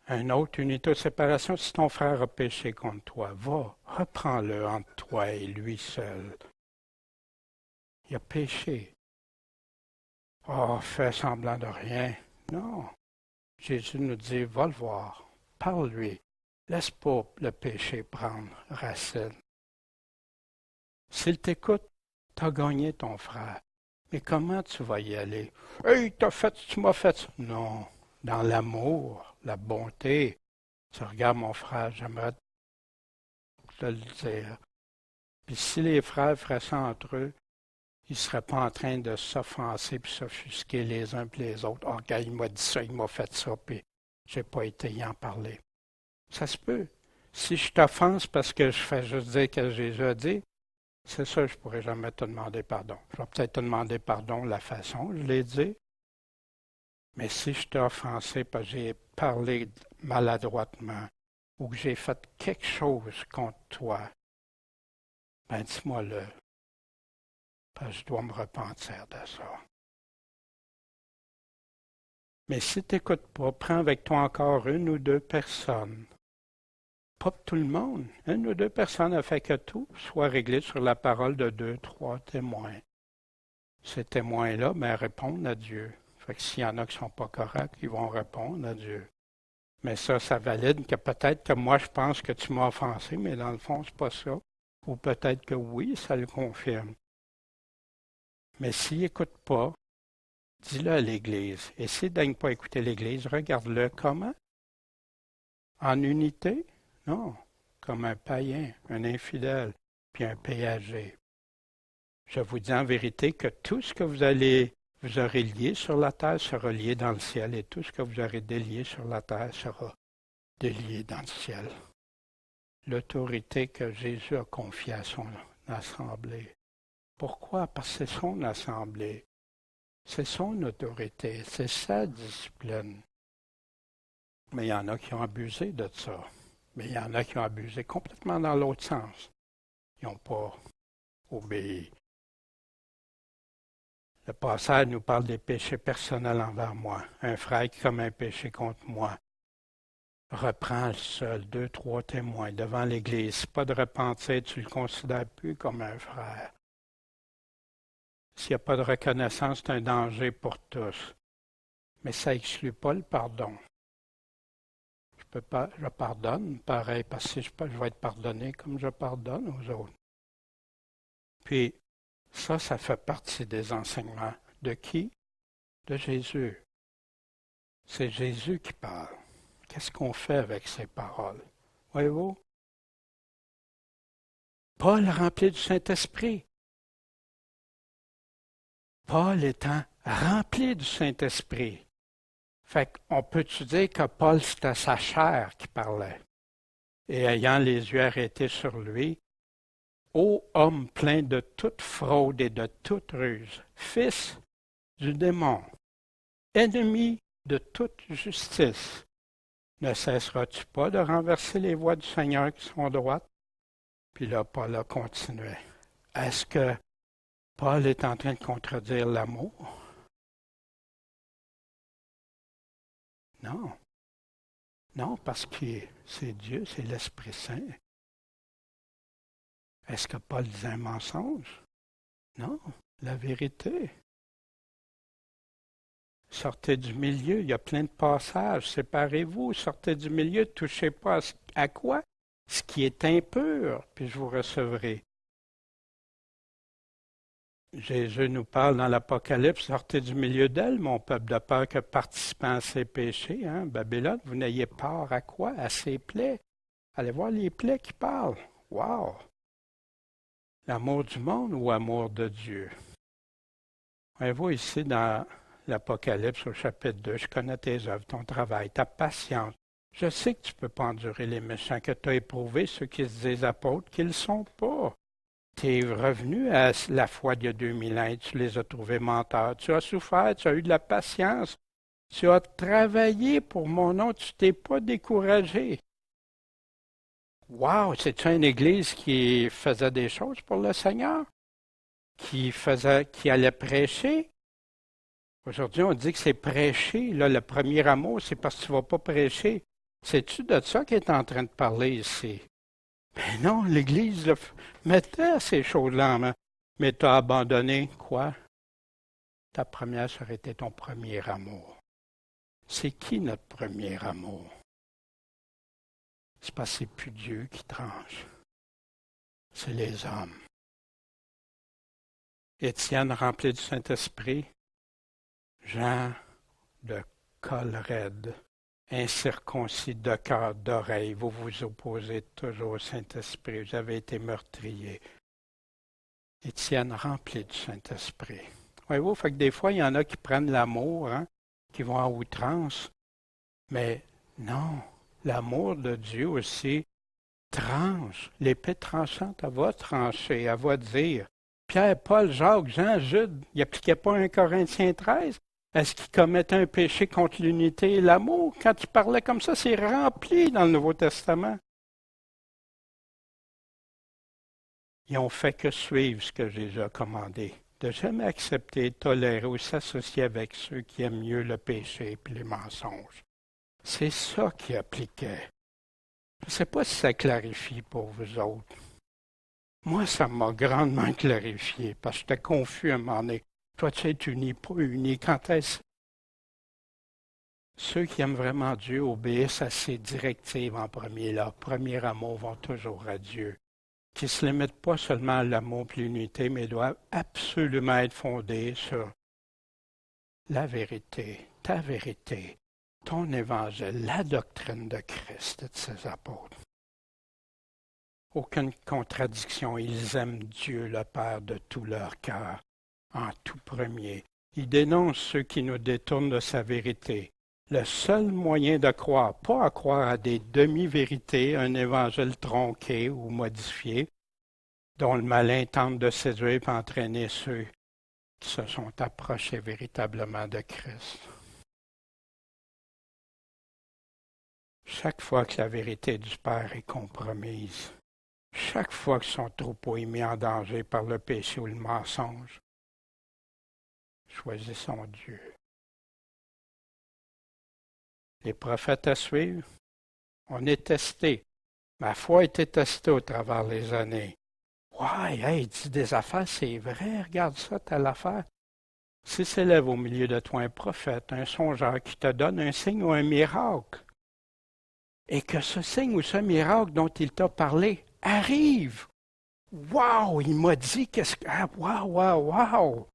Un autre unité de séparation, si ton frère a péché contre toi, va, reprends-le entre toi et lui seul. Il a péché. Oh, fais semblant de rien. Non. Jésus nous dit, va le voir, parle-lui. Laisse pas le péché prendre racine. S'il t'écoute, tu as gagné ton frère. Mais comment tu vas y aller? Hey, tu m'as fait ça. Non. Dans l'amour, la bonté. Tu regardes mon frère, j'aimerais te le dire. Puis si les frères feraient ça entre eux, ils ne seraient pas en train de s'offenser puis s'offusquer les uns puis les autres. Oh, gars, il m'a dit ça, il m'a fait ça, puis j'ai pas été y en parler. Ça se peut. Si je t'offense parce que je fais juste dire que Jésus a dit, c'est ça, je ne pourrais jamais te demander pardon. Je vais peut-être te demander pardon de la façon dont je l'ai dit, mais si je t'ai offensé parce que j'ai parlé maladroitement ou que j'ai fait quelque chose contre toi, ben dis-moi-le, parce que je dois me repentir de ça. Mais si tu n'écoutes pas, prends avec toi encore une ou deux personnes. Pas tout le monde. Une ou deux personnes afin que tout soit réglé sur la parole de 2, 3 témoins. Ces témoins-là, ben, répondent à Dieu. Fait que s'il y en a qui ne sont pas corrects, ils vont répondre à Dieu. Mais ça valide que peut-être que moi, je pense que tu m'as offensé, mais dans le fond, c'est pas ça. Ou peut-être que oui, ça le confirme. Mais s'il n'écoute pas, dis-le à l'Église. Et s'il ne daigne pas écouter l'Église, regarde-le comment? En unité? Non, comme un païen, un infidèle, puis un péager. Je vous dis en vérité que tout ce que vous aurez lié sur la terre sera lié dans le ciel, et tout ce que vous aurez délié sur la terre sera délié dans le ciel. L'autorité que Jésus a confiée à son assemblée. Pourquoi? Parce que c'est son assemblée. C'est son autorité, c'est sa discipline. Mais il y en a qui ont abusé de ça. Mais il y en a qui ont abusé complètement dans l'autre sens. Ils n'ont pas obéi. Le passage nous parle des péchés personnels envers moi. Un frère qui commet un péché contre moi. reprends-le seul, 2, 3 témoins devant l'Église. Pas de repentir, tu ne le considères plus comme un frère. S'il n'y a pas de reconnaissance, c'est un danger pour tous. Mais ça n'exclut pas le pardon. Je pardonne, pareil, parce que je vais être pardonné comme je pardonne aux autres. Puis, ça fait partie des enseignements. De qui? De Jésus. C'est Jésus qui parle. Qu'est-ce qu'on fait avec ces paroles? Voyez-vous? Paul rempli du Saint-Esprit. Paul étant rempli du Saint-Esprit. Fait qu'on peut-tu dire que Paul, c'était sa chair qui parlait? Et ayant les yeux arrêtés sur lui, ô homme plein de toute fraude et de toute ruse, fils du démon, ennemi de toute justice, ne cesseras-tu pas de renverser les voies du Seigneur qui sont droites? Puis là, Paul a continué. Est-ce que Paul est en train de contredire l'amour? Non. Non, parce que c'est Dieu, c'est l'Esprit Saint. Est-ce que Paul disait un mensonge? Non, la vérité. Sortez du milieu, il y a plein de passages. Séparez-vous, sortez du milieu, touchez pas à quoi? Ce qui est impur, puis je vous recevrai. Jésus nous parle dans l'Apocalypse, sortez du milieu d'elle, mon peuple, de peur que participant à ses péchés, Babylone, vous n'ayez part à quoi? À ses plaies. Allez voir les plaies qui parlent. Wow! L'amour du monde ou amour de Dieu? Voyez-vous ici dans l'Apocalypse au chapitre 2, je connais tes œuvres, ton travail, ta patience. Je sais que tu ne peux pas endurer les méchants, que tu as éprouvé ceux qui se disent apôtres, qu'ils ne le sont pas. Tu es revenu à la foi d'il y a 2000 ans et tu les as trouvés menteurs. Tu as souffert, tu as eu de la patience. Tu as travaillé pour mon nom, tu t'es pas découragé. Wow, c'est-tu une église qui faisait des choses pour le Seigneur? Qui allait prêcher? Aujourd'hui, on dit que c'est prêcher. Là, le premier amour, c'est parce que tu ne vas pas prêcher. C'est-tu de ça qu'il est en train de parler ici? Mais non, l'Église mettait ces choses-là en main. Mais tu as abandonné quoi? Ta première, ça aurait été ton premier amour. C'est qui notre premier amour? C'est parce que c'est plus Dieu qui tranche. C'est les hommes. Étienne rempli du Saint-Esprit, Jean de col raide, incirconcis de cœur, d'oreille, vous vous opposez toujours au Saint-Esprit, vous avez été meurtrier. Étienne rempli du Saint-Esprit. Voyez-vous, fait que des fois, il y en a qui prennent l'amour, qui vont à outrance, mais non, l'amour de Dieu aussi tranche. L'épée tranchante, elle va trancher, elle va dire. Pierre, Paul, Jacques, Jean, Jude, ils n'appliquaient pas 1 Corinthiens 13? Est-ce qu'ils commettaient un péché contre l'unité et l'amour? Quand ils parlaient comme ça, c'est rempli dans le Nouveau Testament. Ils n'ont fait que suivre ce que Jésus a commandé, de jamais accepter, tolérer ou s'associer avec ceux qui aiment mieux le péché et les mensonges. C'est ça qu'ils appliquaient. Je ne sais pas si ça clarifie pour vous autres. Moi, ça m'a grandement clarifié, parce que j'étais confus à un moment donné. Toi, tu es uni, pas uni. Quand est-ce ceux qui aiment vraiment Dieu obéissent à ses directives en premier. Leur premier amour vont toujours à Dieu. Qui ne se limitent pas seulement à l'amour et l'unité, mais doivent absolument être fondés sur la vérité, ta vérité, ton évangile, la doctrine de Christ et de ses apôtres. Aucune contradiction. Ils aiment Dieu le Père de tout leur cœur, en tout premier. Ils dénoncent ceux qui nous détournent de sa vérité. Le seul moyen de croire, pas à croire à des demi-vérités, un évangile tronqué ou modifié, dont le malin tente de séduire et entraîner ceux qui se sont approchés véritablement de Christ. Chaque fois que la vérité du Père est compromise, chaque fois que son troupeau est mis en danger par le péché ou le mensonge, choisissons Dieu. Les prophètes à suivre, On est testé. Ma foi a été testée au travers des années. Ouais, hey, il dit des affaires, c'est vrai, regarde ça, telle affaire. Si s'élève au milieu de toi un prophète, un songeur qui te donne un signe ou un miracle, et que ce signe ou ce miracle dont il t'a parlé arrive. Wow, il m'a dit qu'est-ce que... Ah, wow.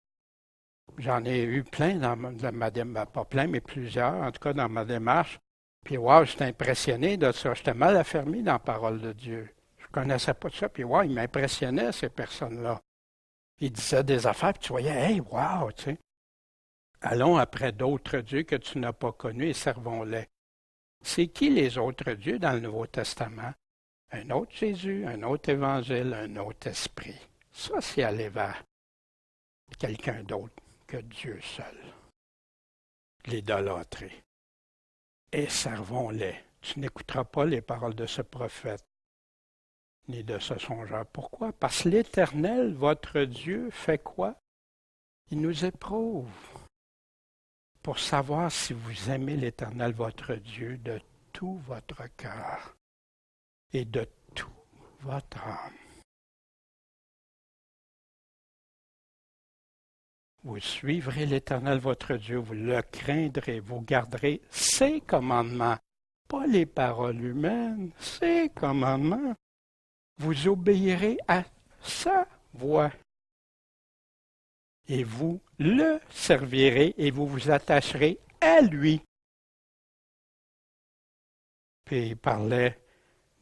J'en ai eu plein dans ma démarche, pas plein, mais plusieurs, en tout cas dans ma démarche. Puis wow, j'étais impressionné de ça. J'étais mal affermi dans la parole de Dieu. Je ne connaissais pas de ça. Puis wow, il m'impressionnait, ces personnes-là. Ils disaient des affaires, puis tu voyais, hey, wow, tu sais. Allons après d'autres dieux que tu n'as pas connus et servons-les. C'est qui les autres dieux dans le Nouveau Testament? Un autre Jésus, un autre Évangile, un autre Esprit. Ça, c'est aller vers quelqu'un d'autre que Dieu seul. L'idolâtrie. Et servons-les. Tu n'écouteras pas les paroles de ce prophète, ni de ce songeur. Pourquoi? Parce que l'Éternel, votre Dieu, fait quoi? Il nous éprouve pour savoir si vous aimez l'Éternel, votre Dieu, de tout votre cœur et de toute votre âme. Vous suivrez l'Éternel, votre Dieu, vous le craindrez, vous garderez ses commandements, pas les paroles humaines, ses commandements. Vous obéirez à sa voix. Et vous le servirez et vous vous attacherez à lui. Puis il parlait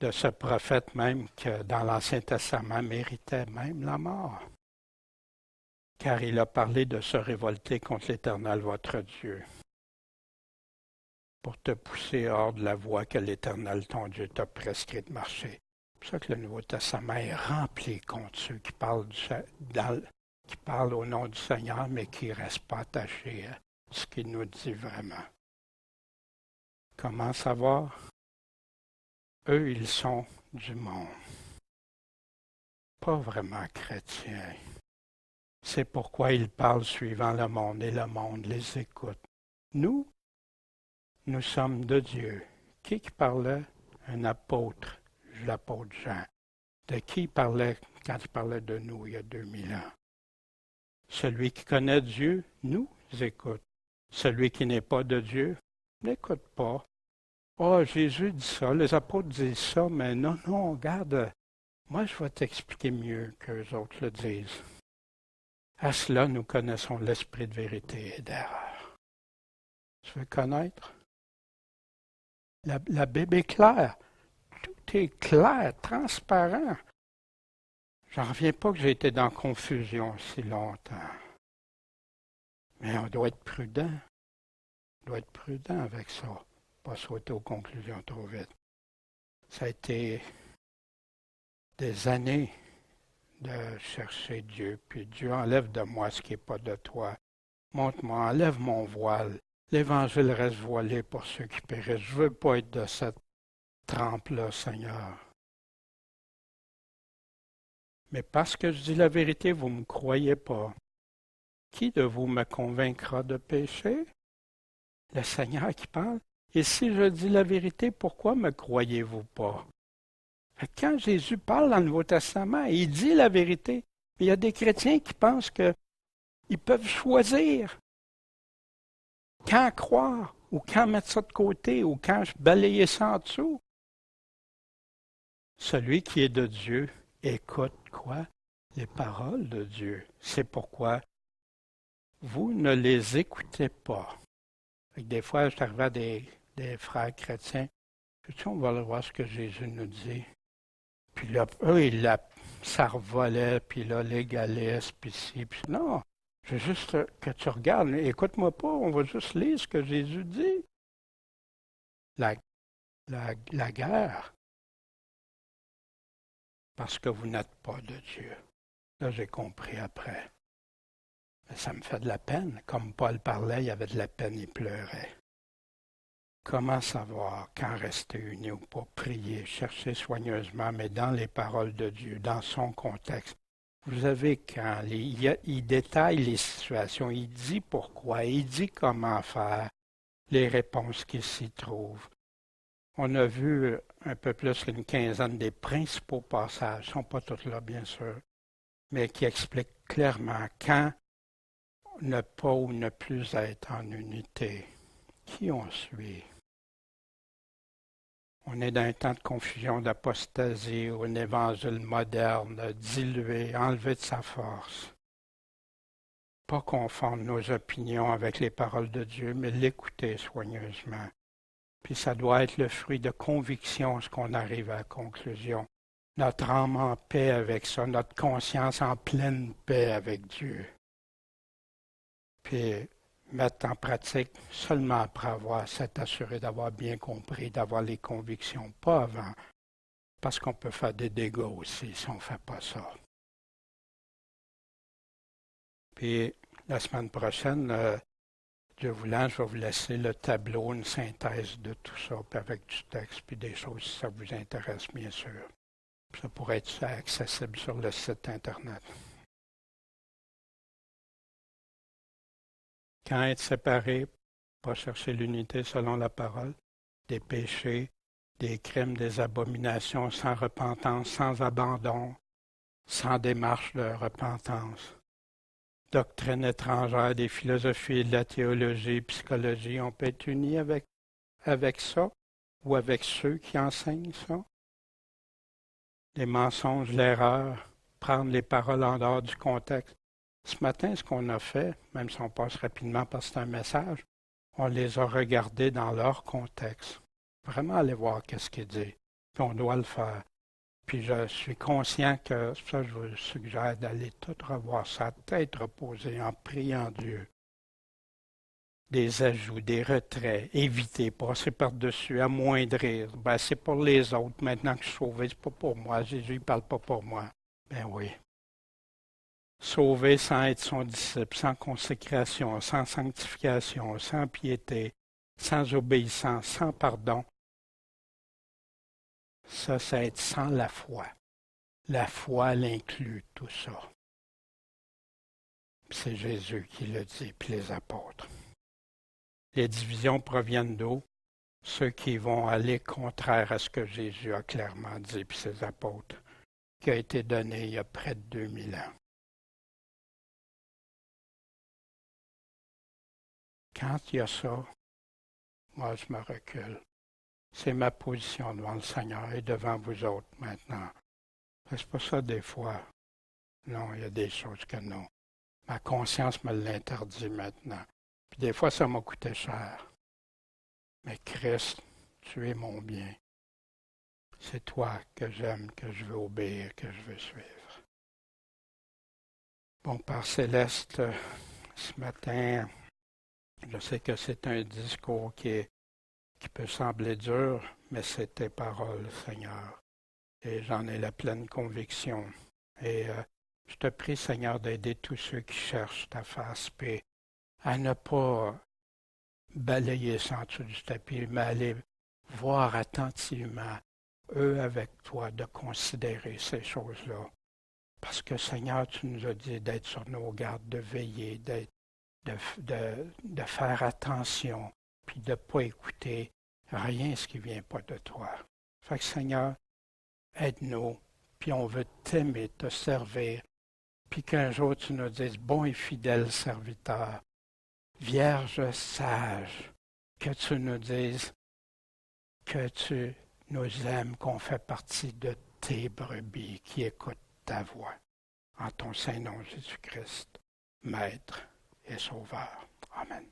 de ce prophète même que dans l'Ancien Testament méritait même la mort. Car il a parlé de se révolter contre l'Éternel votre Dieu, pour te pousser hors de la voie que l'Éternel ton Dieu t'a prescrit de marcher. C'est pour ça que le Nouveau Testament est rempli contre ceux qui parlent, qui parlent au nom du Seigneur, mais qui ne restent pas attachés à ce qu'il nous dit vraiment. Comment savoir? Eux, ils sont du monde, pas vraiment chrétiens. C'est pourquoi ils parlent suivant le monde et le monde les écoute. Nous sommes de Dieu. Qui parlait? Un apôtre, l'apôtre Jean. De qui il parlait quand il parlait de nous il y a 2000 ans? Celui qui connaît Dieu, nous écoute. Celui qui n'est pas de Dieu, n'écoute pas. Oh, Jésus dit ça, les apôtres disent ça, mais non, regarde, moi je vais t'expliquer mieux qu'eux autres le disent. À cela, nous connaissons l'esprit de vérité et d'erreur. Tu veux connaître? La Bible est claire. Tout est clair, transparent. J'en reviens pas que j'ai été dans confusion si longtemps. Mais on doit être prudent. On doit être prudent avec ça. Pas sauter aux conclusions trop vite. Ça a été des années de chercher Dieu, puis Dieu enlève de moi ce qui n'est pas de toi. Montre-moi, enlève mon voile. L'Évangile reste voilé pour ceux qui périssent. Je ne veux pas être de cette trempe-là, Seigneur. Mais parce que je dis la vérité, vous ne me croyez pas. Qui de vous me convaincra de péché? Le Seigneur qui parle. Et si je dis la vérité, pourquoi me croyez-vous pas? Quand Jésus parle dans le Nouveau Testament, il dit la vérité. Mais il y a des chrétiens qui pensent qu'ils peuvent choisir quand croire, ou quand mettre ça de côté, ou quand balayer ça en dessous. Celui qui est de Dieu écoute quoi? Les paroles de Dieu. C'est pourquoi vous ne les écoutez pas. Des fois, je arrive à des frères chrétiens. Puis on va aller voir ce que Jésus nous dit. Puis là, eux, ça revolait, puis là, légalisme, puis ci, puis non. Je veux juste que tu regardes. Écoute-moi pas, on va juste lire ce que Jésus dit. La guerre. Parce que vous n'êtes pas de Dieu. Là, j'ai compris après. Mais ça me fait de la peine. Comme Paul parlait, il y avait de la peine, il pleurait. Comment savoir quand rester uni ou pas? Prier, chercher soigneusement, mais dans les paroles de Dieu, dans son contexte. Vous avez quand il détaille les situations, il dit pourquoi, il dit comment faire, les réponses qui s'y trouvent. On a vu un peu plus qu'une quinzaine des principaux passages, ils ne sont pas tous là bien sûr, mais qui expliquent clairement quand ne pas ou ne plus être en unité, qui on suit. On est dans un temps de confusion, d'apostasie, où un évangile moderne, dilué, enlevé de sa force. Pas confondre nos opinions avec les paroles de Dieu, mais l'écouter soigneusement. Puis ça doit être le fruit de conviction, ce qu'on arrive à la conclusion. Notre âme en paix avec ça, notre conscience en pleine paix avec Dieu. Puis mettre en pratique seulement après avoir s'être assuré d'avoir bien compris, d'avoir les convictions, pas avant, parce qu'on peut faire des dégâts aussi si on ne fait pas ça. Puis la semaine prochaine, Dieu voulant, je vais vous laisser le tableau, une synthèse de tout ça, puis avec du texte, puis des choses si ça vous intéresse, bien sûr. Puis ça pourrait être accessible sur le site Internet. Quand être séparé, pas chercher l'unité selon la parole, des péchés, des crimes, des abominations, sans repentance, sans abandon, sans démarche de repentance. Doctrine étrangère, des philosophies, de la théologie, psychologie, on peut être uni avec ça ou avec ceux qui enseignent ça. Les mensonges, l'erreur, prendre les paroles en dehors du contexte. Ce matin, ce qu'on a fait, même si on passe rapidement parce que c'est un message, on les a regardés dans leur contexte. Vraiment aller voir qu'est-ce qu'il dit. Puis on doit le faire. Puis je suis conscient que ça, je vous suggère d'aller tout revoir ça, tête reposée en priant Dieu. Des ajouts, des retraits, éviter, passer par-dessus, amoindrir. Ben, c'est pour les autres. Maintenant que je suis sauvé, c'est pas pour moi. Jésus ne parle pas pour moi. Ben oui. Sauvé sans être son disciple, sans consécration, sans sanctification, sans piété, sans obéissance, sans pardon. Ça, c'est être sans la foi. La foi, elle inclut tout ça. C'est Jésus qui le dit, puis les apôtres. Les divisions proviennent d'où? Ceux qui vont aller contraire à ce que Jésus a clairement dit, puis ses apôtres, qui a été donné il y a près de 2000 ans. Quand il y a ça, moi je me recule. C'est ma position devant le Seigneur et devant vous autres maintenant. C'est pas ça des fois. Non, il y a des choses que non. Ma conscience me l'interdit maintenant. Puis des fois, ça m'a coûté cher. Mais Christ, tu es mon bien. C'est toi que j'aime, que je veux obéir, que je veux suivre. Bon, Père Céleste, ce matin, je sais que c'est un discours qui peut sembler dur, mais c'est tes paroles, Seigneur. Et j'en ai la pleine conviction. Et je te prie, Seigneur, d'aider tous ceux qui cherchent ta face, puis à ne pas balayer ça en dessous du tapis, mais aller voir attentivement, eux avec toi, de considérer ces choses-là. Parce que, Seigneur, tu nous as dit d'être sur nos gardes, de veiller, de faire attention, puis de ne pas écouter rien ce qui ne vient pas de toi. Fait que, Seigneur, aide-nous, puis on veut t'aimer, te servir, puis qu'un jour tu nous dises, bon et fidèle serviteur, Vierge sage, que tu nous dises que tu nous aimes, qu'on fait partie de tes brebis qui écoutent ta voix. En ton Saint-Nom, Jésus-Christ, Maître et Sauveur. Amen.